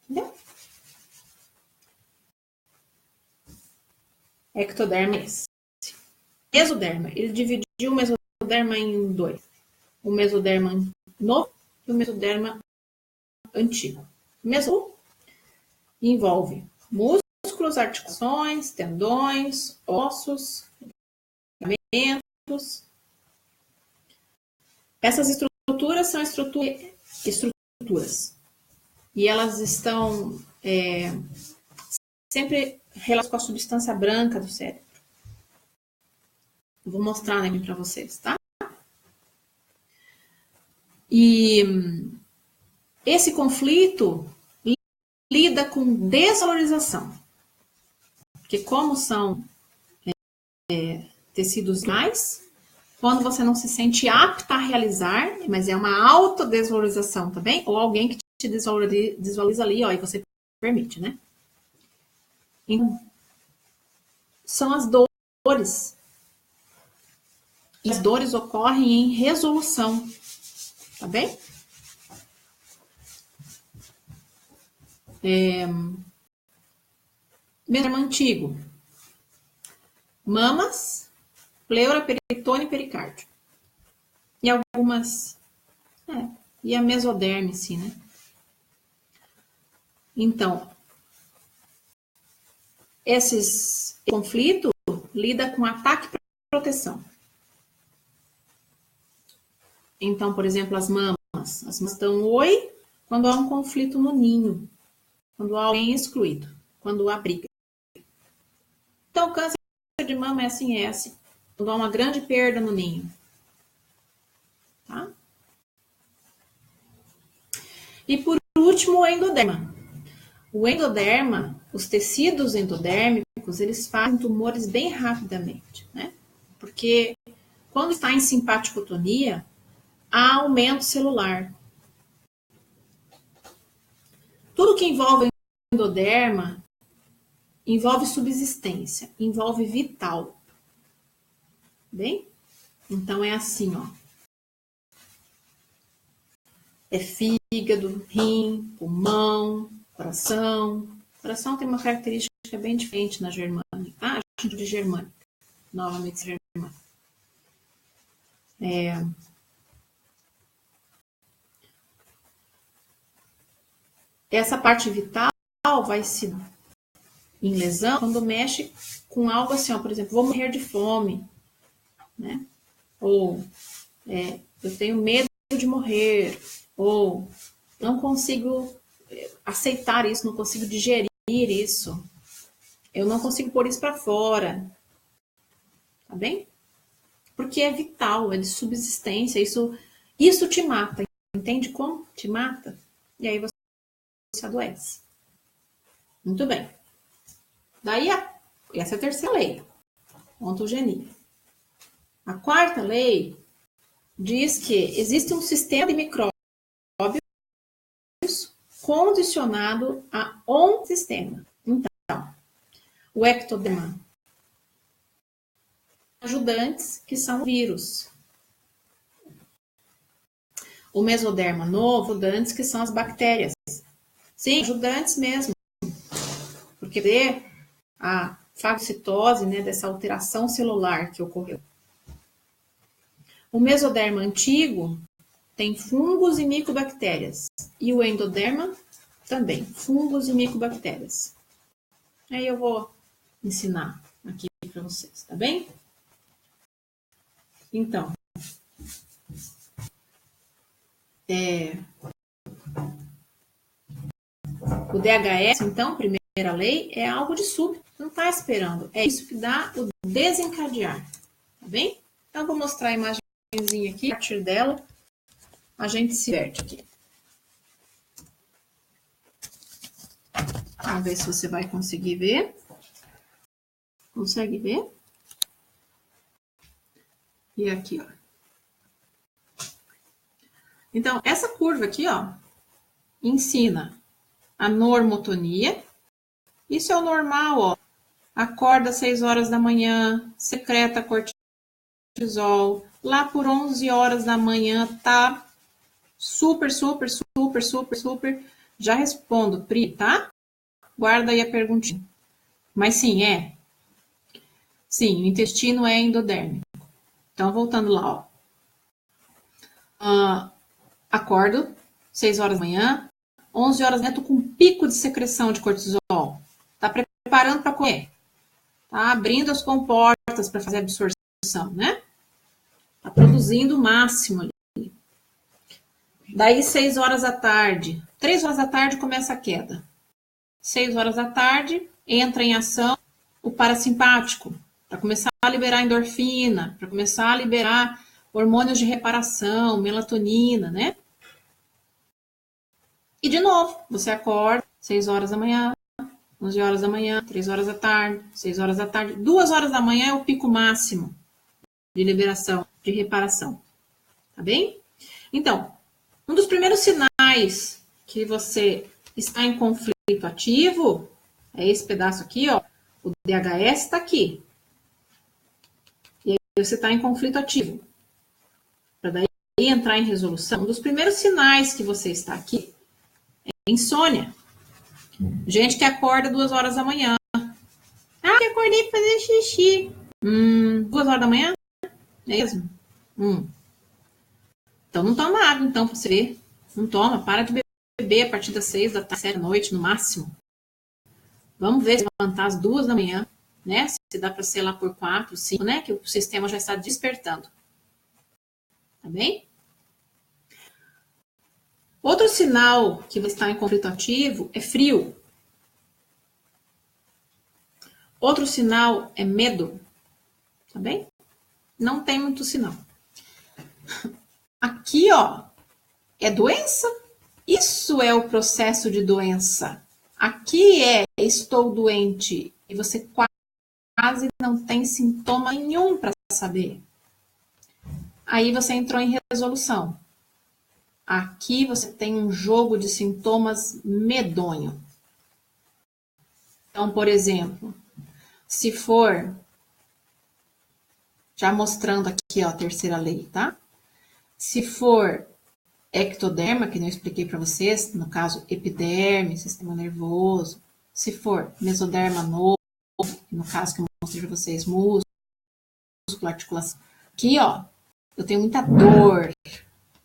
Entendeu? Ectoderma é esse. Mesoderma. Ele dividiu o mesoderma em dois. O mesoderma novo e o mesoderma antigo. O meso envolve músculos, articulações, tendões, ossos, ligamentos. Essas estruturas são estruturas. E elas estão sempre relacionadas com a substância branca do cérebro. Vou mostrar para vocês, tá? E esse conflito lida com desvalorização. Porque como são tecidos mais, quando você não se sente apta a realizar, mas é uma autodesvalorização também, ou alguém que te desvaloriza ali, ó, e você permite, né? Então, são as dores. E as dores ocorrem em resolução, tá bem? Mesoderma antigo. Mamas, pleura, peritônio e pericárdio. E algumas... e a mesoderme, sim, né? Então, esse conflito lida com ataque e proteção. Então, por exemplo, as mamas. As mamas dão oi quando há um conflito no ninho. Quando há alguém excluído. Quando há briga. Então, o câncer de mama é assim, é assim. quando há uma grande perda no ninho. Tá? E por último, o endoderma. O endoderma, os tecidos endodérmicos, eles fazem tumores bem rapidamente, né? Porque quando está em simpaticotonia, há aumento celular. Tudo que envolve endoderma envolve subsistência, envolve vital. Bem? Então é assim, ó. É fígado, rim, pulmão, coração. O coração tem uma característica bem diferente na germânica. Ah, a gente de germânica. Novamente germânica. Essa parte vital vai se em lesão quando mexe com algo assim, ó, por exemplo, vou morrer de fome, né? Ou eu tenho medo de morrer, ou não consigo aceitar isso, não consigo digerir isso, eu não consigo pôr isso para fora, tá bem? Porque é vital, é de subsistência, isso te mata, entende como? Te mata, e aí você adoece. Muito bem. Daí, essa é a terceira lei, ontogenia. A quarta lei diz que existe um sistema de micróbios condicionado a um sistema. Então, o ectoderma, ajudantes, que são vírus. O mesoderma novo, ajudantes, que são as bactérias. Sim, ajudantes mesmo. Porque vê a fagocitose, né, dessa alteração celular que ocorreu. O mesoderma antigo tem fungos e micobactérias. E o endoderma também, fungos e micobactérias. Aí eu vou ensinar aqui para vocês, tá bem? Então, o DHS, então, primeira lei, é algo de súbito, não está esperando. É isso que dá o desencadear, tá bem? Então, eu vou mostrar a imagenzinha aqui, a partir dela, a gente se diverte aqui. Vamos ver se você vai conseguir ver. Consegue ver? E aqui, ó. Então, essa curva aqui, ó, ensina a normotonia. Isso é o normal, ó. Acorda às 6 horas da manhã, secreta cortisol. Lá por 11 horas da manhã tá super. Já respondo, Pri, tá? Guarda aí a perguntinha. Mas sim, é. Sim, o intestino é endodérmico. Então, voltando lá, ó. Acordo, 6 horas da manhã. 11 horas da manhã, tô com um pico de secreção de cortisol. Tá preparando para comer. Tá abrindo as comportas para fazer a absorção, né? Tá produzindo o máximo ali. Daí, 6 horas da tarde. 3 horas da tarde começa a queda. 6 horas da tarde, entra em ação o parasimpático, para começar a liberar endorfina, para começar a liberar hormônios de reparação, melatonina, né? E de novo, você acorda 6 horas da manhã, 11 horas da manhã, 3 horas da tarde, 6 horas da tarde, 2 horas da manhã é o pico máximo de liberação, de reparação. Tá bem? Então, um dos primeiros sinais que você está em conflito ativo é esse pedaço aqui, ó. O DHS está aqui. E aí você está em conflito ativo. Para daí entrar em resolução, um dos primeiros sinais que você está aqui é insônia. Gente que acorda 2 horas da manhã. Ah, eu acordei para fazer xixi. 2 horas da manhã? É mesmo? Então não toma água, então, para você ver. Não toma, para de beber a partir das 6 da tarde, 7 da noite, no máximo. Vamos ver se levantar às 2 da manhã, né? Se dá para ser lá por 4, 5, né? Que o sistema já está despertando. Tá bem? Outro sinal que você está em conflito ativo é frio. Outro sinal é medo. Tá bem? não tem muito sinal. Aqui, ó, é doença. Isso é o processo de doença. Aqui é estou doente e você quase não tem sintoma nenhum para saber. Aí você entrou em resolução. Aqui você tem um jogo de sintomas medonho. Então, por exemplo, se for, já mostrando aqui ó, a terceira lei, tá? Se for ectoderma, que eu expliquei para vocês, no caso epiderme, sistema nervoso. Se for mesoderma novo, no caso que eu mostrei para vocês, músculo, articulação. Aqui, ó, eu tenho muita dor.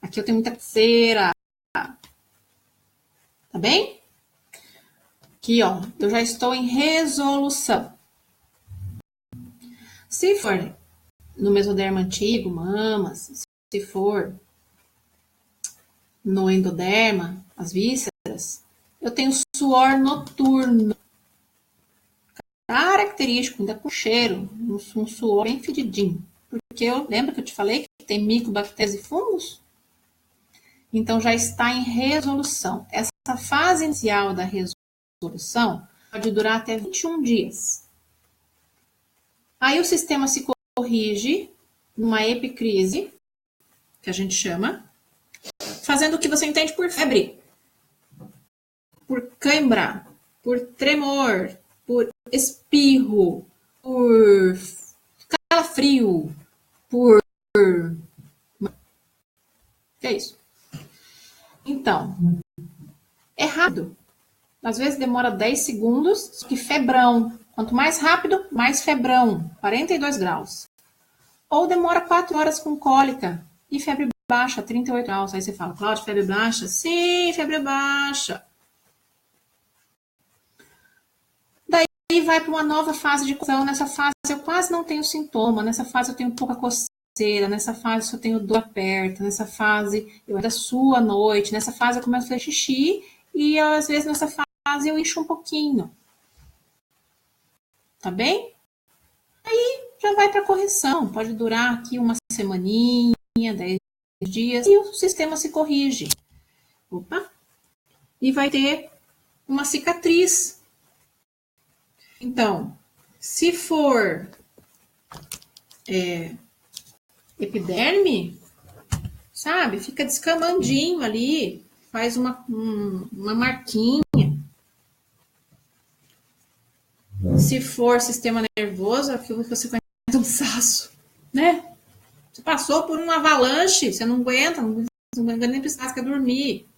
Aqui eu tenho muita cera. Tá bem? Aqui, ó, eu já estou em resolução. Se for no mesoderma antigo, mamas, se for no endoderma, as vísceras, eu tenho suor noturno. Característico, ainda com cheiro, um suor bem fedidinho. Porque eu lembro que eu te falei que tem micobactérias e fungos? Então já está em resolução. Essa fase inicial da resolução pode durar até 21 dias. Aí o sistema se corrige numa epicrise, que a gente chama, fazendo o que você entende por febre, por cãibra, por tremor, por espirro, por calafrio, por... Que é isso? Então, é rápido. Às vezes demora 10 segundos, que febrão. Quanto mais rápido, mais febrão. 42 graus. Ou demora 4 horas com cólica e febre baixa, 38 graus. Aí você fala, Cláudia, febre baixa? Sim, febre baixa. Daí vai para uma nova fase de correção. Nessa fase eu quase não tenho sintoma. Nessa fase eu tenho pouca coceira. Nessa fase eu tenho dor aperta. Nessa fase eu ainda suo à noite. Nessa fase eu começo a fazer xixi. E às vezes nessa fase eu incho um pouquinho. Tá bem? Aí já vai para correção. Pode durar aqui uma semaninha, 10 dias. E o sistema se corrige. Opa! E vai ter uma cicatriz. Então, se for epiderme, sabe? Fica descamandinho ali. Faz uma marquinha. Se for sistema nervoso, aquilo que você conhece um cansaço, né? Você passou por uma avalanche, você não aguenta, não aguenta nem precisar, quer dormir.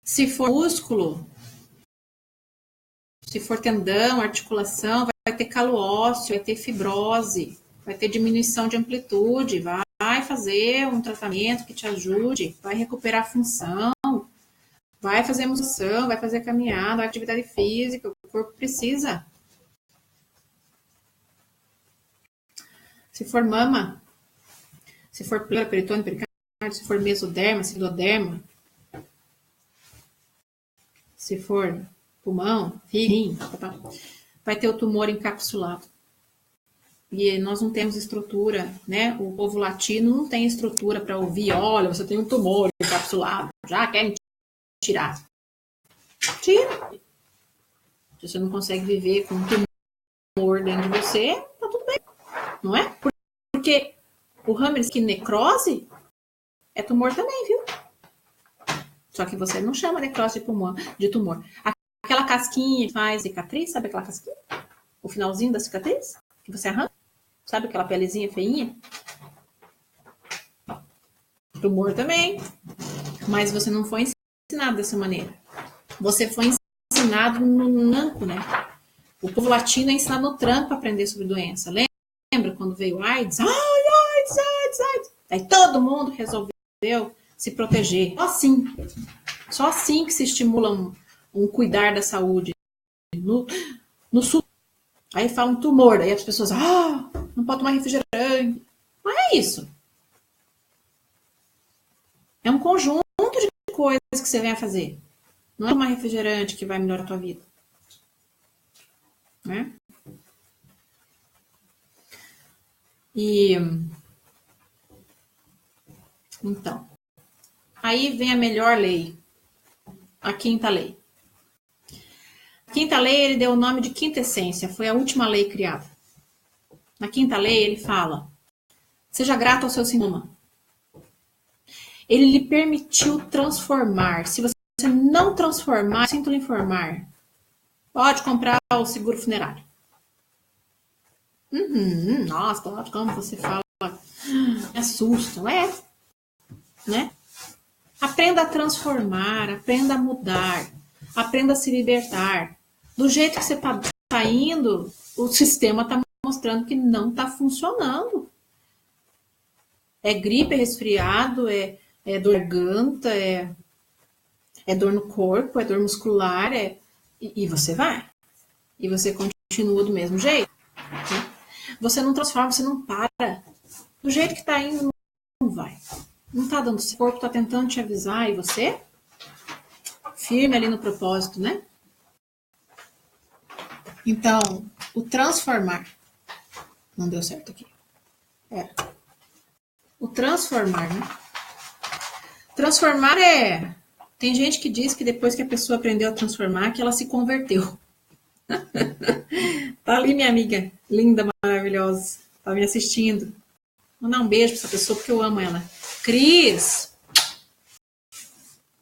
Se for músculo, se for tendão, articulação, vai ter calo ósseo, vai ter fibrose, vai ter diminuição de amplitude, vai fazer um tratamento que te ajude, vai recuperar a função, vai fazer musculação, vai fazer caminhada, atividade física, o corpo precisa. Se for mama, se for pleura, peritônio, pericárdio, se for mesoderma, siloderma, se for pulmão, rim, vai ter o tumor encapsulado. E nós não temos estrutura, né? O povo latino não tem estrutura para ouvir, olha, você tem um tumor encapsulado, já quer tirar. Tira. Se você não consegue viver com um tumor dentro de você, tá tudo bem, não é? Porque o Hammerskin necrose é tumor também, viu? Só que você não chama necrose de tumor. Aquela casquinha que faz cicatriz, sabe aquela casquinha? O finalzinho da cicatriz que você arranca? Sabe aquela pelezinha feinha? Tumor também. Mas você não foi ensinado dessa maneira. Você foi ensinado no nanco, né? O povo latino é ensinado no tranco para aprender sobre doença. Lembra quando veio o AIDS? AIDS. Aí todo mundo resolveu se proteger. Só assim que se estimula um cuidar da saúde. No sul. Aí fala um tumor, daí as pessoas, não pode tomar refrigerante. Não é isso. É um conjunto de coisas que você vem a fazer. Não é tomar refrigerante que vai melhorar a tua vida. Né? E então, aí vem a melhor lei, a quinta lei. A quinta lei, ele deu o nome de quinta essência, foi a última lei criada. Na quinta lei, ele fala: seja grato ao seu sintoma. Ele lhe permitiu transformar. Se você não transformar, sinto lhe informar, pode comprar o seguro funerário. Nossa, como você fala, me assusta, né? Aprenda a transformar, aprenda a mudar, aprenda a se libertar. Do jeito que você tá indo, o sistema tá mostrando que não tá funcionando. É gripe, é resfriado, é dor de garganta, é dor no corpo, é dor muscular, e você vai. E você continua do mesmo jeito. Né? Você não transforma, você não para. Do jeito que tá indo, não vai. Não tá dando certo. O corpo tá tentando te avisar e você firme ali no propósito, né? Então, o transformar. Não deu certo aqui. O transformar, né? Transformar Tem gente que diz que depois que a pessoa aprendeu a transformar, que ela se converteu. Tá ali minha amiga, linda, maravilhosa. Tá me assistindo. Vou mandar um beijo pra essa pessoa porque eu amo ela. Cris!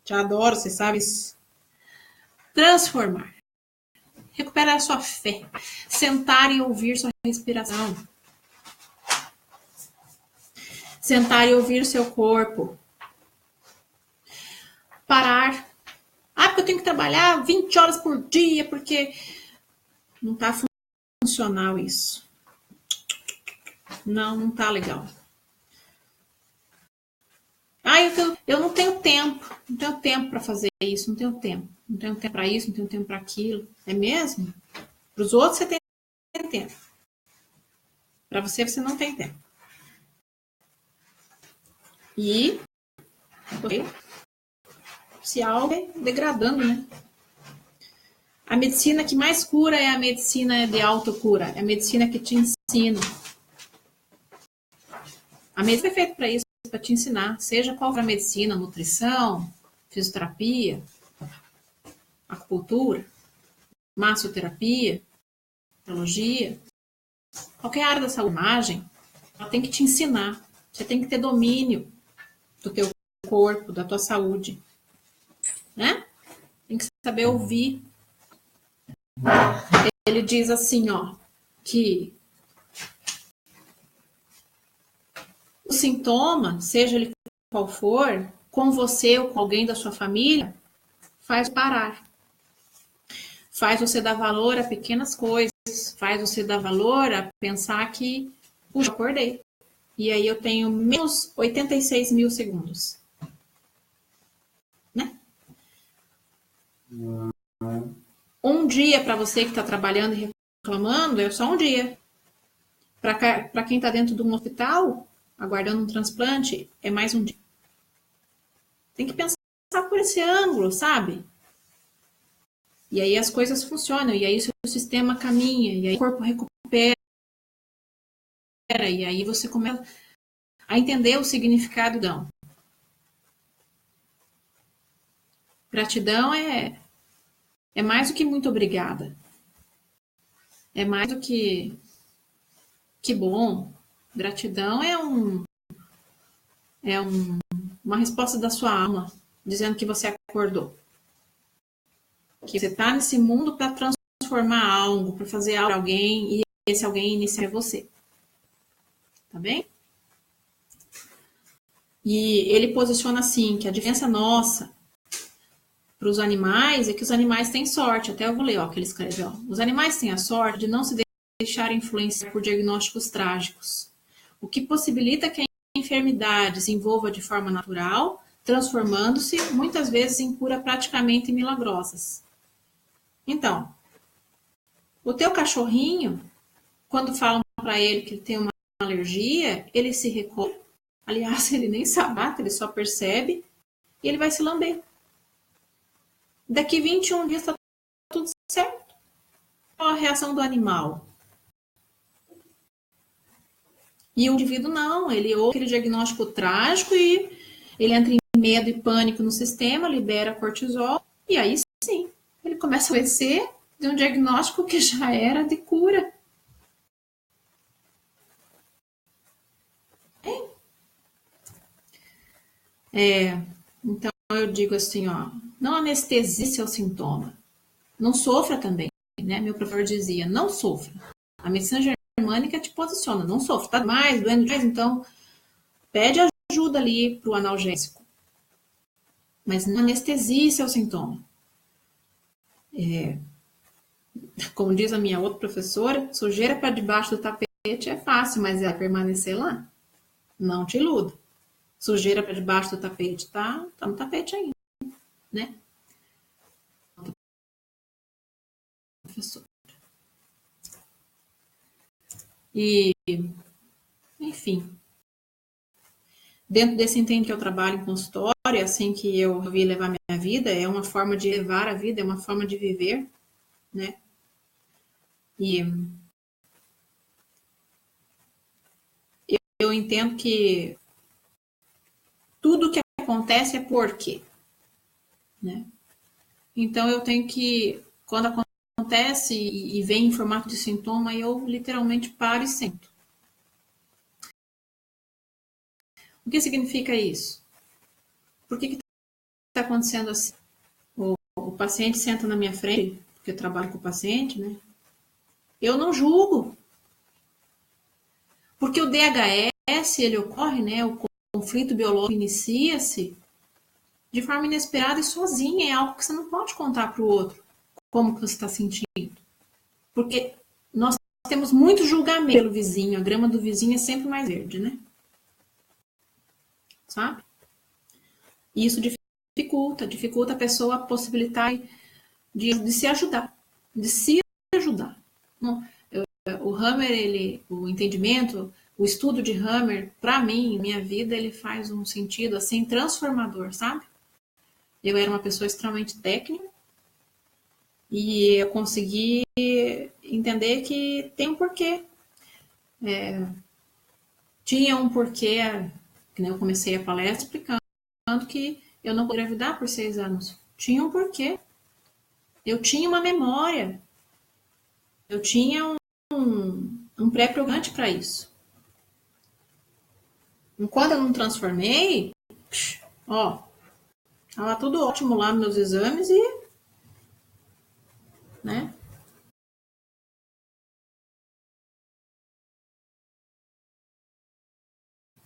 Te adoro, você sabe isso. Transformar. Recuperar a sua fé. Sentar e ouvir sua respiração. Sentar e ouvir seu corpo. Parar. Porque eu tenho que trabalhar 20 horas por dia, porque não tá funcional isso. Não tá legal. Eu não tenho tempo. Não tenho tempo para fazer isso, não tenho tempo. Não tenho tempo para isso, não tenho tempo para aquilo. É mesmo? Para os outros você tem tempo. Para você não tem tempo. E se algo degradando, né? A medicina que mais cura é a medicina de autocura. É a medicina que te ensina. A medicina é feita para isso, para te ensinar. Seja qual for a medicina, nutrição, fisioterapia, acupuntura, massoterapia, biologia, qualquer área da saúde, imagem, ela tem que te ensinar. Você tem que ter domínio do teu corpo, da tua saúde, né? Tem que saber ouvir. Ele diz assim, ó, que o sintoma, seja ele qual for, com você ou com alguém da sua família, faz parar. Faz você dar valor a pequenas coisas, faz você dar valor a pensar que, puxa, eu acordei. E aí eu tenho menos 86 mil segundos. Né? Um dia para você que está trabalhando e reclamando é só um dia. Para quem está dentro de um hospital, aguardando um transplante, é mais um dia. Tem que pensar por esse ângulo, sabe? E aí as coisas funcionam, e aí o sistema caminha, e aí o corpo recupera, e aí você começa a entender o significado da gratidão. Gratidão é mais do que muito obrigada. É mais do que bom. Gratidão uma resposta da sua alma, dizendo que você acordou. Que você está nesse mundo para transformar algo, para fazer algo para alguém, e esse alguém iniciar é você. Tá bem? E ele posiciona assim, que a diferença nossa para os animais é que os animais têm sorte. Até eu vou ler, ó, que ele escreve, ó. Os animais têm a sorte de não se deixar influenciar por diagnósticos trágicos, o que possibilita que a enfermidade se envolva de forma natural, transformando-se muitas vezes em cura praticamente milagrosas. Então, o teu cachorrinho, quando falam para ele que ele tem uma alergia, ele se recolhe. Aliás, ele nem sabe, ele só percebe e ele vai se lamber. Daqui 21 dias está tudo certo. Qual a reação do animal? E o indivíduo não, ele ouve aquele diagnóstico trágico e ele entra em medo e pânico no sistema, libera cortisol, e aí sim, ele começa a adoecer de um diagnóstico que já era de cura. Então eu digo assim, ó, não anestesie seu sintoma, não sofra também, né? Meu professor dizia, não sofra. A medicina germânica te posiciona, não sofra, tá mais, doendo demais, então pede ajuda ali pro analgésico, mas não anestesie seu sintoma. Como diz a minha outra professora, sujeira para debaixo do tapete é fácil, mas é permanecer lá. Não te iluda. Sujeira para debaixo do tapete, tá no tapete ainda, né? Professor. E, enfim, dentro desse entendimento que eu trabalho em consultório, assim que eu vi levar minha vida, é uma forma de levar a vida, é uma forma de viver, né? E eu entendo que tudo que acontece é por quê, né? Então eu tenho que, quando acontece e vem em formato de sintoma, eu literalmente paro e sento. O que significa isso? Por que está acontecendo assim? O paciente senta na minha frente, porque eu trabalho com o paciente, né? Eu não julgo, porque o DHS, ele ocorre, né? O conflito biológico inicia-se de forma inesperada e sozinha, é algo que você não pode contar para o outro como que você está sentindo. Porque nós temos muito julgamento pelo vizinho, a grama do vizinho é sempre mais verde, né? Sabe? E isso dificulta a pessoa possibilitar de se ajudar, de se ajudar. O Hammer, o entendimento, o estudo de Hammer, para mim, minha vida, ele faz um sentido assim transformador, sabe? Eu era uma pessoa extremamente técnica e eu consegui entender que tem um porquê. Tinha um porquê, que eu comecei a palestra explicando que eu não podia engravidar por 6 anos. Tinha um porquê. Eu tinha uma memória. Eu tinha um pré-programante para isso. Enquanto eu não transformei, ó, tava tudo ótimo lá nos meus exames e, né?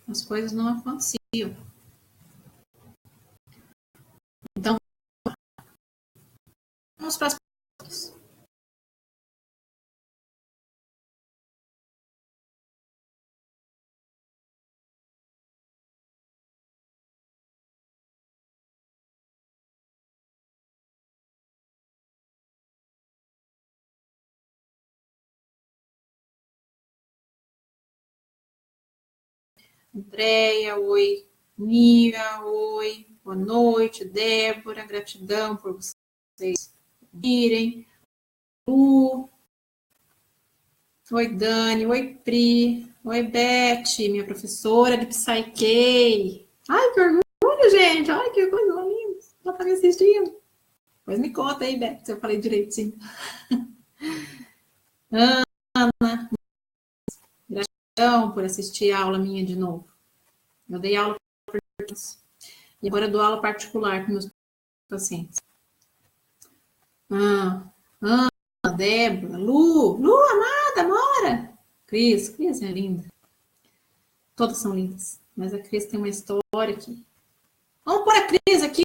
As coisas não aconteciam. Então, vamos para as perguntas. Andréia, oi. Nia, oi. Boa noite, Débora. Gratidão por vocês irem. Lu, oi, Dani. Oi, Pri. Oi, Beth, minha professora de Psyche. Ai, que orgulho, gente. Ai, que coisa linda. Ela tá me assistindo. Pois me conta aí, Beth, se eu falei direitinho. Ana, gratidão por assistir a aula minha de novo. Eu dei aula por isso. E agora eu dou aula particular com meus pacientes. Ana, Débora, Lu, amada, Mora. Cris é linda. Todas são lindas. Mas a Cris tem uma história aqui. Vamos pôr a Cris aqui,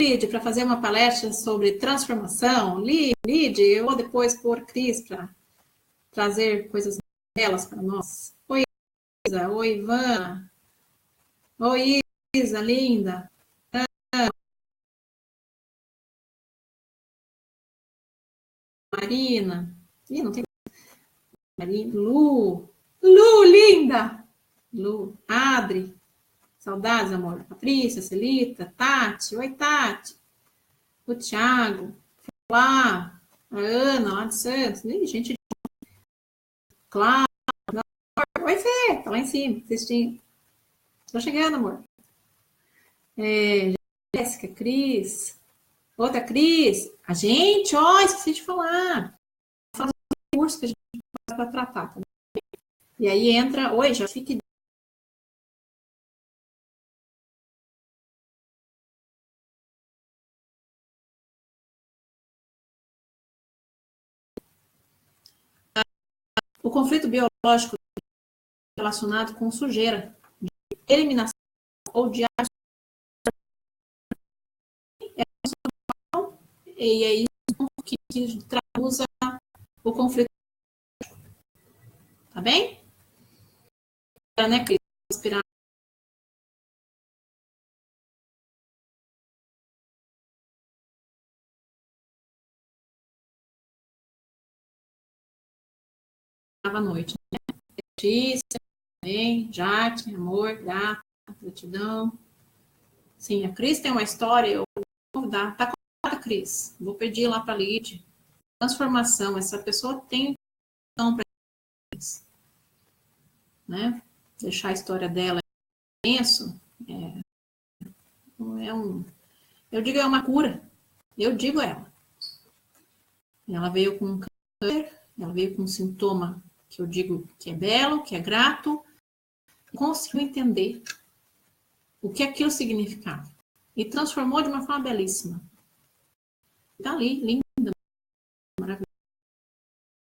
Lid, para fazer uma palestra sobre transformação. Lid, eu vou depois pôr Cris para trazer coisas belas para nós. Oi, Isa. Oi, Ivana. Oi, Isa, linda. Marina. Ih, não tem Marina. Lu, linda. Lu, Adri. Saudades, amor. Patrícia, Celita, Tati. Oi, Tati. O Thiago. Lá. A Ana, lá de Santos. Ih, gente. Claro. Oi, Fê, tá lá em cima, assistindo. Tô chegando, amor. Jéssica, Cris. Outra Cris. A gente, ó, esqueci de falar. Faz um curso que a gente faz pra tratar, tá? E aí entra, oi, já fique. O conflito biológico relacionado com sujeira, eliminação ou de e é isso que traduz o conflito, tá bem? Né, Cris? Respirar à noite, né? Letícia, bem, Jaque, amor, grata, gratidão. Sim, a Cris tem uma história, eu vou convidar, tá convidada, Cris? Vou pedir lá para a Lid. Transformação, essa pessoa tem então para isso, né? Deixar a história dela penso, eu digo é uma cura. Eu digo ela. Ela veio com um câncer, ela veio com um sintoma que eu digo que é belo, que é grato, conseguiu entender o que aquilo significava e transformou de uma forma belíssima. Tá ali, linda,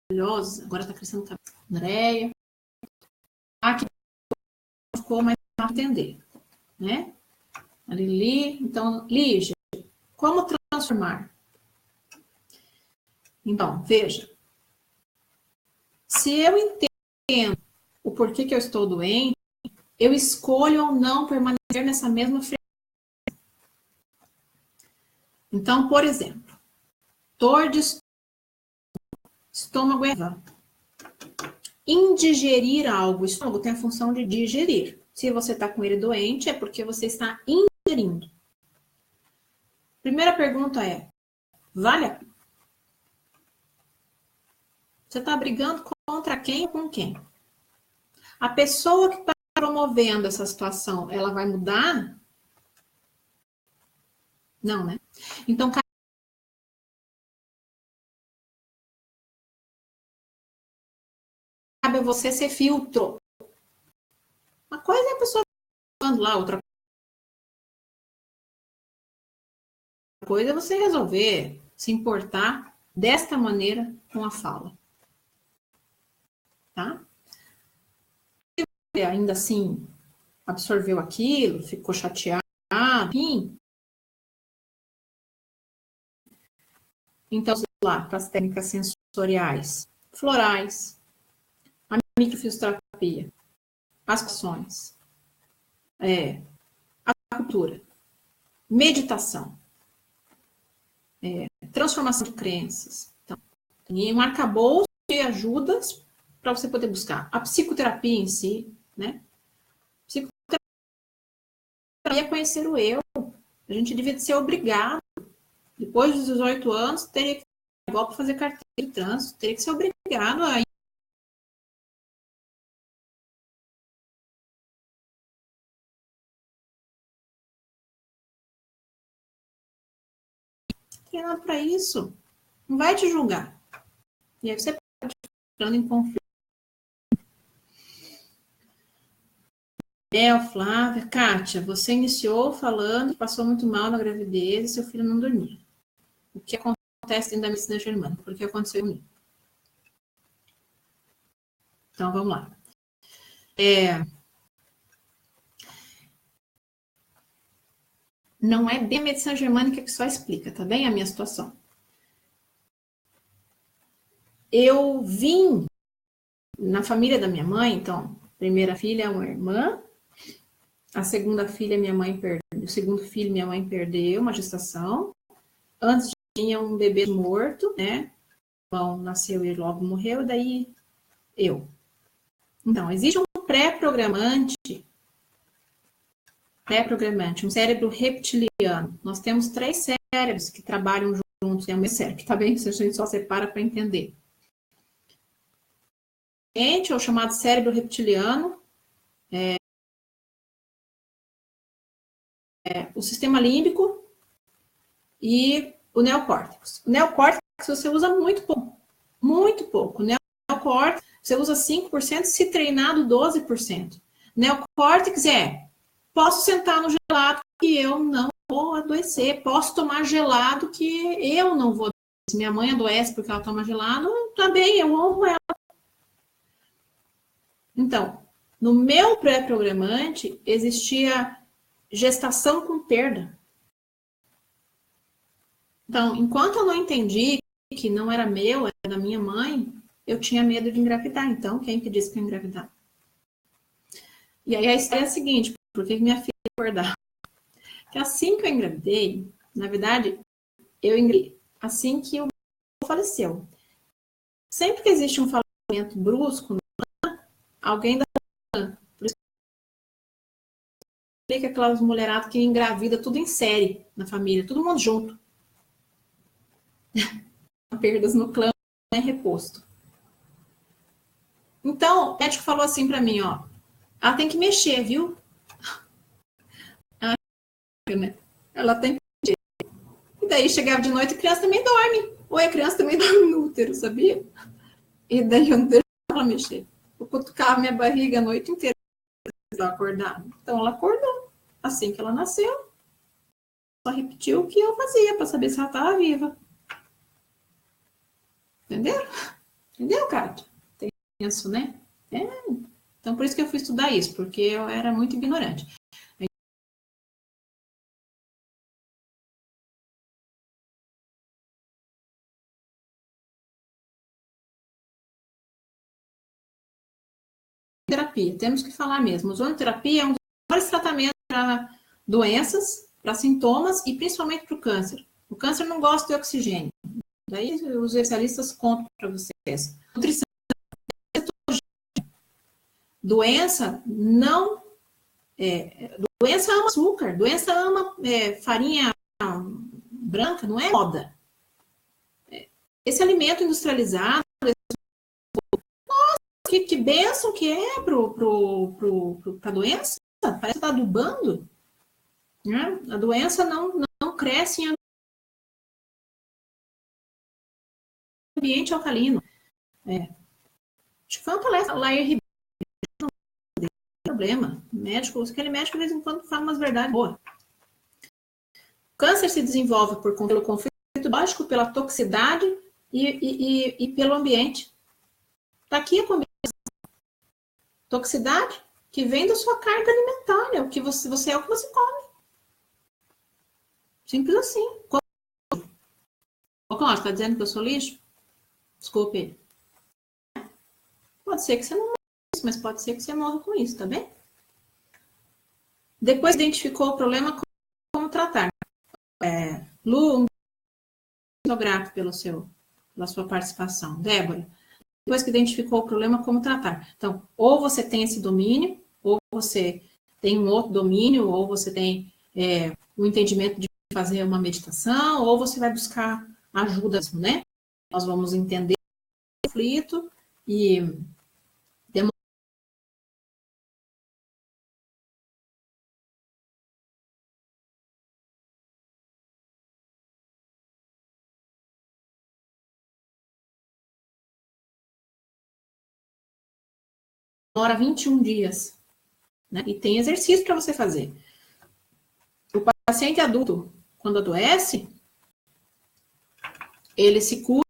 maravilhosa, agora tá crescendo cabelo. Andréia. Aqui ficou mais para entender, né? A Lili, então, Lígia, como transformar? Então, veja, se eu entendo o porquê que eu estou doente, eu escolho ou não permanecer nessa mesma frequência. Então, por exemplo, dor de estômago elevado. Indigerir algo, o estômago tem a função de digerir. Se você está com ele doente, é porque você está ingerindo. Primeira pergunta é, vale a pena? Você está brigando contra quem ou com quem? A pessoa que está promovendo essa situação, ela vai mudar? Não, né? Então, cabe a você ser filtro. Uma coisa é a pessoa falando lá, outra coisa é você resolver se importar desta maneira com a fala. Tá? Se ainda assim absorveu aquilo, ficou chateado, enfim. Então, lá, para as técnicas sensoriais, florais, a microfisioterapia, as ações, a cultura, meditação, transformação de crenças. Então, tem um arcabouço de ajudas para você poder buscar. A psicoterapia em si, né? Psicoterapia é conhecer o eu. A gente devia ser obrigado, depois dos 18 anos, teria que igual para fazer carteira de trânsito, teria que ser obrigado a treinar para isso. Não vai te julgar. E aí você pode entrando em conflito. Flávia, Kátia, você iniciou falando que passou muito mal na gravidez e seu filho não dormia. O que acontece dentro da medicina germânica? Por que aconteceu comigo? Então, vamos lá. Não é bem a medicina germânica que só explica, tá bem? A minha situação. Eu vim na família da minha mãe, então, primeira filha é uma irmã, a segunda filha minha mãe perdeu, o segundo filho minha mãe perdeu uma gestação, antes tinha um bebê morto, né? O irmão nasceu e logo morreu, e daí eu. Então, existe um pré-programante, um cérebro reptiliano. Nós temos 3 cérebros que trabalham juntos, é o meu cérebro, tá bem? Se a gente só separa para entender. ou chamado cérebro reptiliano, o sistema límbico e o neocórtex. O neocórtex você usa muito pouco. Muito pouco. O neocórtex você usa 5%, se treinado 12%. Neocórtex posso sentar no gelado que eu não vou adoecer. Posso tomar gelado que eu não vou adoecer. Se minha mãe adoece porque ela toma gelado, tá bem, eu honro ela. Então, no meu pré-programante, existia gestação com perda. Então, enquanto eu não entendi que não era meu, era da minha mãe, eu tinha medo de engravidar. Então, quem que disse que ia engravidar? E aí a história é a seguinte, por que minha filha acordava? Que assim que eu engravidei, na verdade, eu engravidei assim que o meu avô faleceu. Sempre que existe um falecimento brusco, alguém da por isso que aquelas mulheradas que engravida tudo em série na família, todo mundo junto. Perdas no clã é reposto. Então, o médico falou assim pra mim, ó, ela tem que mexer, viu? Ela tem que mexer. E daí chegava de noite, a criança também dorme. Ou a criança também dorme no útero, sabia? E daí eu não deixava ela mexer. Eu cutucava minha barriga a noite inteira para acordar. Então ela acordou. Assim que ela nasceu, só repetiu o que eu fazia para saber se ela estava viva. Entendeu? Entendeu, Kátia? Tem isso, né? Então por isso que eu fui estudar isso, porque eu era muito ignorante. Terapia, temos que falar mesmo. Ozonoterapia é um dos melhores tratamentos para doenças, para sintomas e principalmente para o câncer. O câncer não gosta de oxigênio. Daí os especialistas contam para vocês. Nutrição. Doença não. Doença ama açúcar, doença ama farinha branca, não é moda. Esse alimento industrializado, que bênção que é para a doença. Parece que está adubando. Né? A doença não cresce em ambiente alcalino. Acho que foi uma palestra lá em Ribeirão. Não tem problema. Aquele médico de vez em quando fala umas verdades boas. O câncer se desenvolve pelo conflito biológico, pela toxicidade e pelo ambiente. Está aqui a combinação. Toxicidade que vem da sua carga alimentar, né? O que você é o que você come. Simples assim. Ô, Cláudio, está dizendo que eu sou lixo? Desculpe. Pode ser que você não morra com isso, mas pode ser que você morra com isso, tá bem? Depois identificou o problema, como tratar. Lu, muito grato pela sua participação. Débora, depois que identificou o problema, como tratar. Então, ou você tem esse domínio, ou você tem um outro domínio, ou você tem o entendimento de fazer uma meditação, ou você vai buscar ajuda, né? Nós vamos entender o conflito e demora 21 dias. Né? E tem exercício para você fazer. O paciente adulto, quando adoece, ele se cura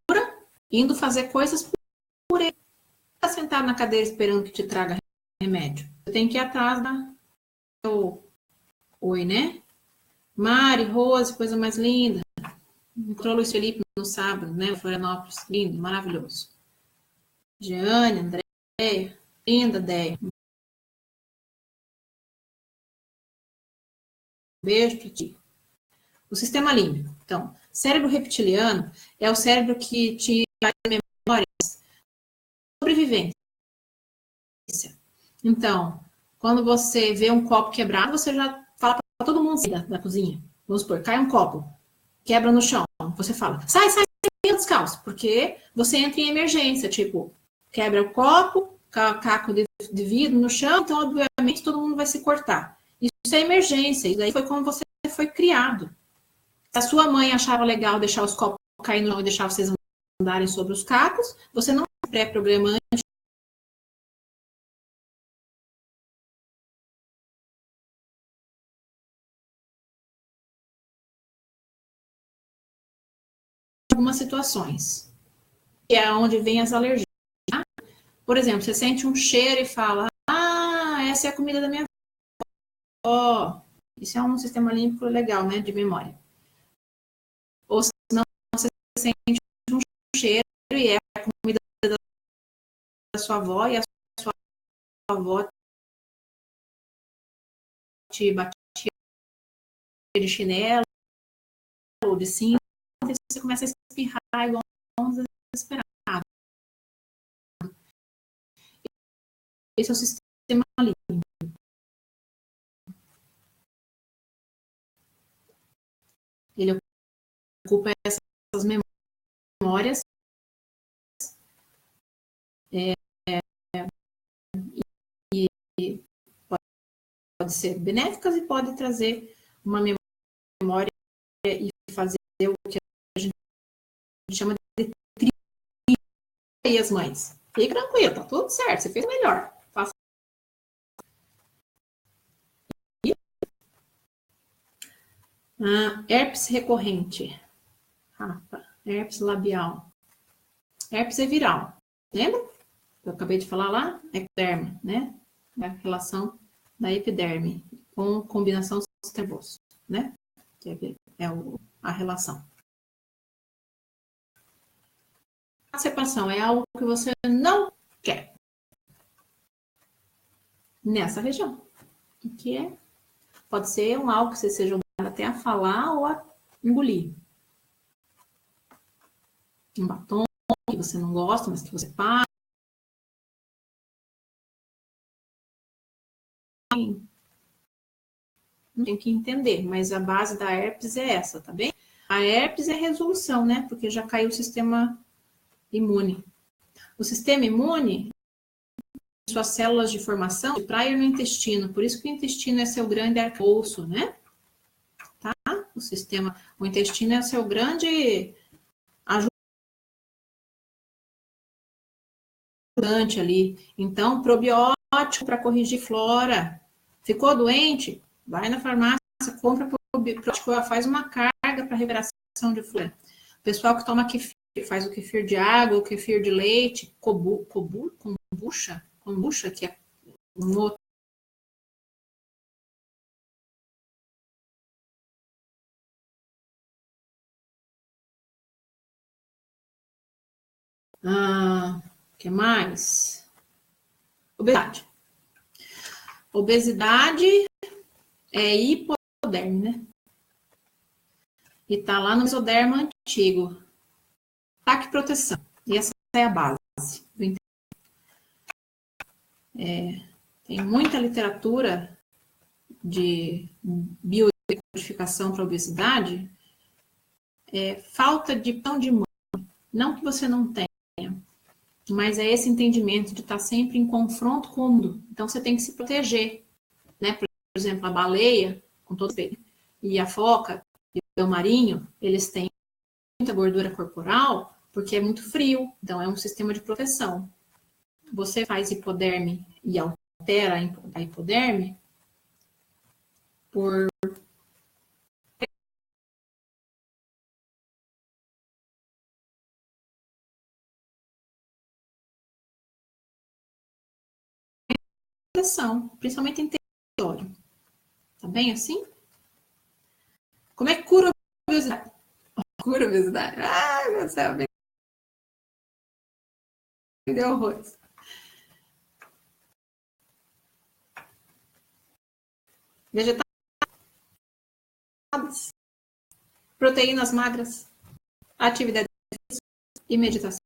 indo fazer coisas por ele. Não está sentado na cadeira esperando que te traga remédio. Você tem que ir atrás da... Oi, né? Mari, Rose, coisa mais linda. Encontrou o Luiz Felipe no sábado, né? Florianópolis, lindo, maravilhoso. Jeane, André, linda, Déia. Beijo para ti. O sistema límbico. Então, cérebro reptiliano é o cérebro que te traz memórias de sobrevivência. Então, quando você vê um copo quebrado, você já fala para todo mundo da cozinha. Vamos supor, cai um copo, quebra no chão. Você fala, sai, descalço, porque você entra em emergência, tipo, quebra o copo, caco de vidro no chão, então, obviamente, todo mundo vai se cortar. Isso é emergência, isso aí foi como você foi criado. Se a sua mãe achava legal deixar os copos cair no chão e deixar vocês andarem sobre os cacos, você não é pré-programante. Algumas situações, que é onde vem as alergias. Por exemplo, você sente um cheiro e fala, essa é a comida da minha avó. Isso é um sistema límbico legal, né, de memória. Ou se não, você sente um cheiro e é a comida da sua avó e a sua avó te batia de chinelo ou de cinto, e você começa a espirrar igual um desesperado. Esse é o sistema límbico. Ele ocupa essas memórias e pode ser benéficas e pode trazer uma memória e fazer o que a gente chama de e as mães. Fique tranquilo, tá tudo certo, você fez o melhor. Faça. Herpes recorrente. Herpes labial. Herpes é viral. Lembra? Eu acabei de falar lá? Epiderme, né? A relação da epiderme com combinação nervoso, né? Que é a relação. A separação é algo que você não quer nessa região. O que é? Pode ser algo que você seja obrigado até a falar ou a engolir. Um batom que você não gosta, mas que você paga. Não tem que entender, mas a base da herpes é essa, tá bem? A herpes é resolução, né? Porque já caiu o sistema imune. O sistema imune, suas células de formação, para ir no intestino. Por isso que o intestino é seu grande arcabouço, né? Tá? O intestino é seu grande ajudante ali. Então, probiótico para corrigir flora. Ficou doente? Vai na farmácia, compra probiótico, faz uma carga para recuperação de flora. O pessoal que toma kefir, faz o kefir de água, o kefir de leite, kombucha, que é um outro. Que mais? Obesidade. Obesidade é hipoderme, né? E tá lá no mesoderma antigo. Ataque e proteção. E essa é a base. Tem muita literatura de biodecodificação para obesidade. Falta de pão de mão. Não que você não tenha, mas é esse entendimento de estar sempre em confronto com o mundo. Então você tem que se proteger, né? Por exemplo, a baleia, com todo respeito, e a foca e o marinho, eles têm muita gordura corporal porque é muito frio. Então é um sistema de proteção. Você faz hipoderme e altera a hipoderme por proteção, principalmente em território. Tá bem assim? Como é que cura a obesidade? Cura a obesidade? Ai, meu céu, me deu horrores. Vegetais, proteínas magras, atividade e meditação.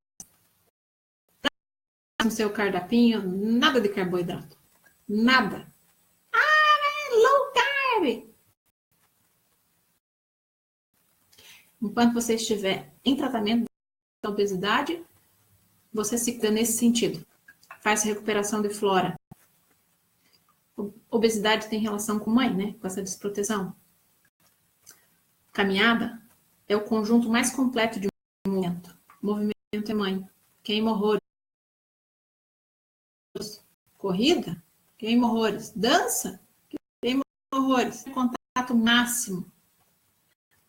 No seu cardápio, nada de carboidrato. Nada. Low carb! Enquanto você estiver em tratamento da obesidade, você se cuida nesse sentido. faz recuperação de flora. Obesidade tem relação com mãe, né? Com essa desproteção. Caminhada é o conjunto mais completo de movimento. Movimento é mãe. Queima horrores. Corrida, queima horrores. Dança, queima horrores. Contato máximo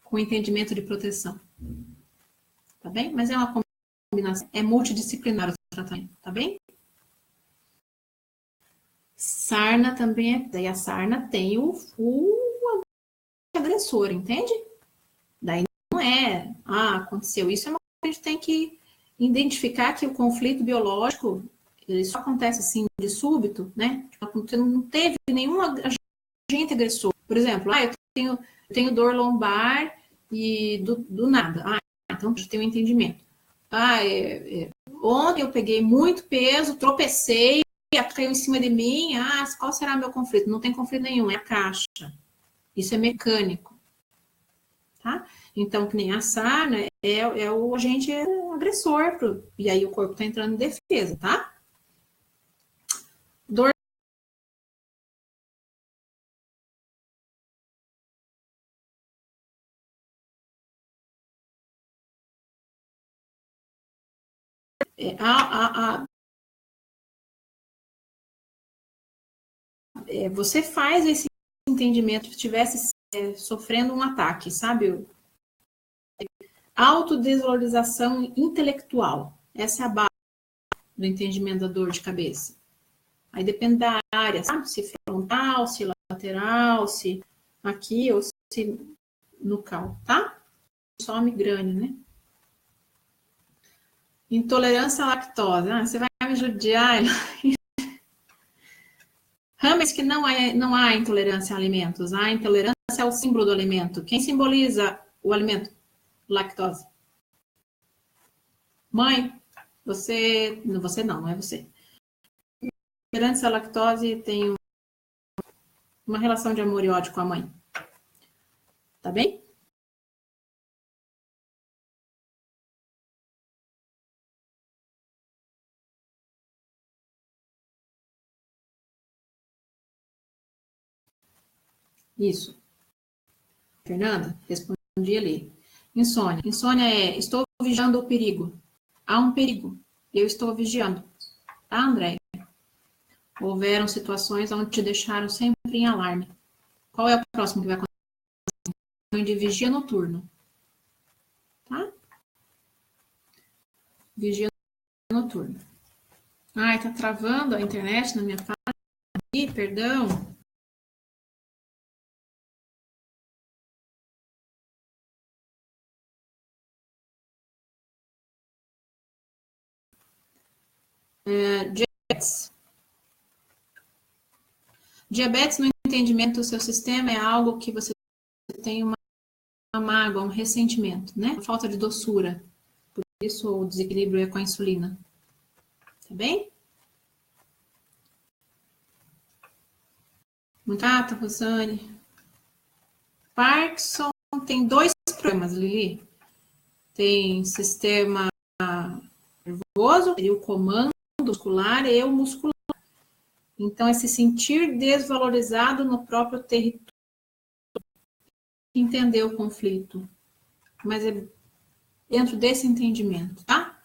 com o entendimento de proteção. Tá bem? Mas é uma combinação, é multidisciplinar o tratamento, tá bem? Sarna também é, daí a sarna tem o agressor, entende? Daí não é, aconteceu isso, é uma coisa que a gente tem que identificar que o conflito biológico, ele só acontece assim de súbito, né? Você não teve nenhum agente agressor. Por exemplo, eu tenho dor lombar e do nada. Então eu tenho um entendimento. Ontem eu peguei muito peso, tropecei, caiu em cima de mim. Qual será o meu conflito? Não tem conflito nenhum, é a caixa. Isso é mecânico. Tá? Então, que nem a sarna é o agente agressor, e aí o corpo está entrando em defesa, tá? Dor você faz esse entendimento se estivesse sofrendo um ataque, sabe? Autodesvalorização intelectual. Essa é a base do entendimento da dor de cabeça. Aí depende da área, sabe? Se frontal, se lateral, se aqui ou se nucal, tá? Só migrânia, né? Intolerância à lactose. Você vai me judiar. Rames que não há intolerância a alimentos. A intolerância é o símbolo do alimento. Quem simboliza o alimento? Lactose. Mãe, você não é você. Intolerância à lactose tem uma relação de amor e ódio com a mãe. Tá bem? Isso. Fernanda, respondi ali. Insônia. Insônia é, estou vigiando o perigo. Há um perigo. Eu estou vigiando. Tá, André? Houveram situações onde te deixaram sempre em alarme. Qual é o próximo que vai acontecer? De vigia noturno. Tá? Vigia noturno. Tá travando a internet na minha fala. Perdão. Diabetes. Diabetes, no entendimento do seu sistema, é algo que você tem uma mágoa, um ressentimento, né? Falta de doçura. Por isso o desequilíbrio é com a insulina. Tá bem? Muito grata, Rosane. Parkinson tem dois problemas, Lili. Tem sistema nervoso, o comando muscular e o muscular. Então, é se sentir desvalorizado no próprio território. Entender o conflito. Mas é dentro desse entendimento, tá?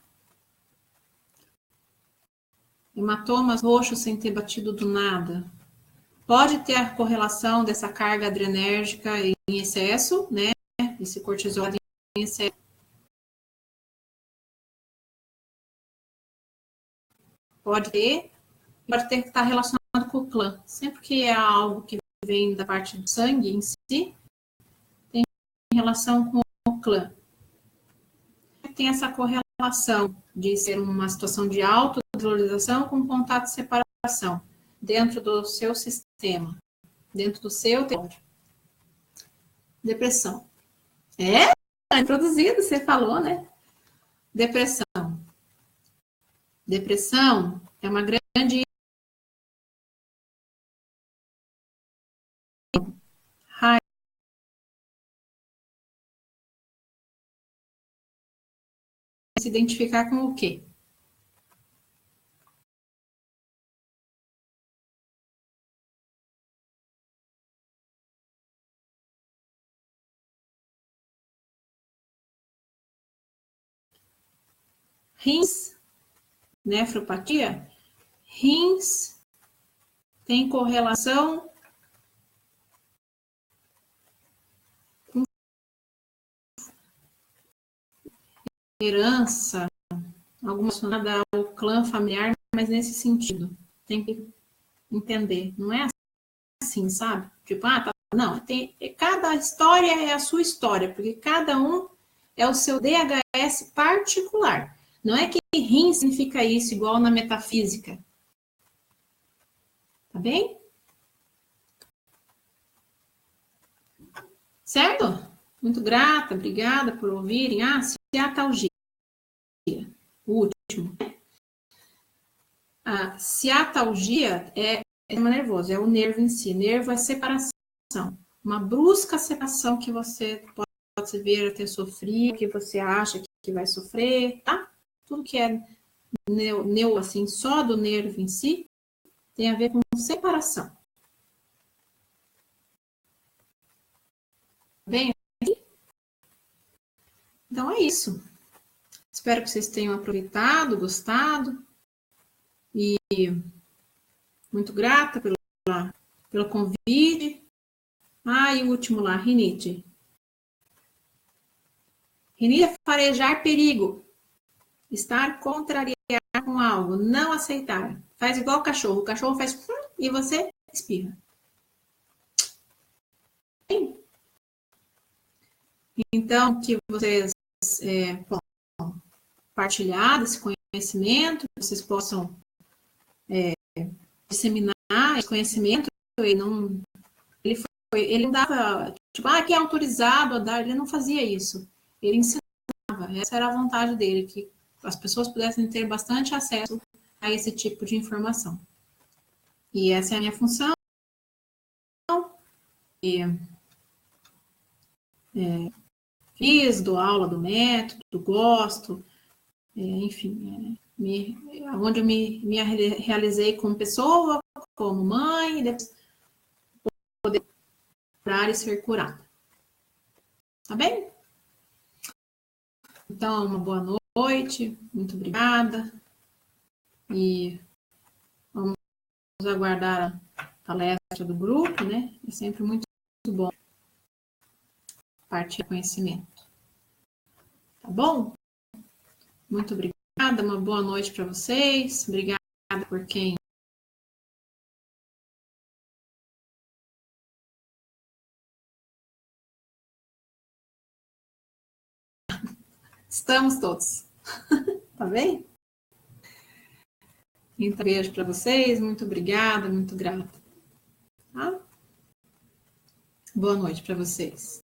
Hematomas roxos sem ter batido do nada. Pode ter a correlação dessa carga adrenérgica em excesso, né? Esse cortisol em excesso. Pode ter que estar relacionado com o clã. Sempre que é algo que vem da parte do sangue em si, tem relação com o clã. Tem essa correlação de ser uma situação de autovalorização com contato de separação dentro do seu sistema, dentro do seu território. Depressão. É introduzido, você falou, né? Depressão. Depressão é uma grande raiva. Se identificar com o quê? Rins, nefropatia, rins tem correlação com herança, alguma relacionada ao clã familiar, mas nesse sentido. Tem que entender. Não é assim, sabe? Tipo, tá. Não, cada história é a sua história, porque cada um é o seu DHS particular. Não é que rim significa isso, igual na metafísica. Tá bem? Certo? Muito grata, obrigada por ouvirem. Ciatalgia. O último. A ciatalgia é sistema nervoso, é o nervo em si. Nervo é separação. Uma brusca separação que você pode vir a ter sofrido, que você acha que vai sofrer, tá? Tudo que é assim, só do nervo em si, tem a ver com separação. Bem? Então é isso. Espero que vocês tenham aproveitado, gostado. E muito grata pelo convite. E o último lá, rinite. Rinite é farejar perigo. Estar contrariado com algo. Não aceitar. Faz igual o cachorro. O cachorro faz e você espirra. Então, que vocês possam compartilhar desse conhecimento, que vocês possam disseminar esse conhecimento. Ele não dava, tipo, que é autorizado a dar, ele não fazia isso. Ele ensinava, essa era a vontade dele, que as pessoas pudessem ter bastante acesso a esse tipo de informação. E essa é a minha função. E, fiz, dou aula do método, gosto, enfim, onde eu me realizei como pessoa, como mãe, e depois poder curar e ser curada. Tá bem? Então, uma boa noite, muito obrigada. E vamos aguardar a palestra do grupo, né? É sempre muito bom partilhar conhecimento. Tá bom? Muito obrigada, uma boa noite para vocês. Obrigada por quem estamos todos. Tá bem? Então, beijo para vocês, muito obrigada, muito grata. Tá? Boa noite para vocês.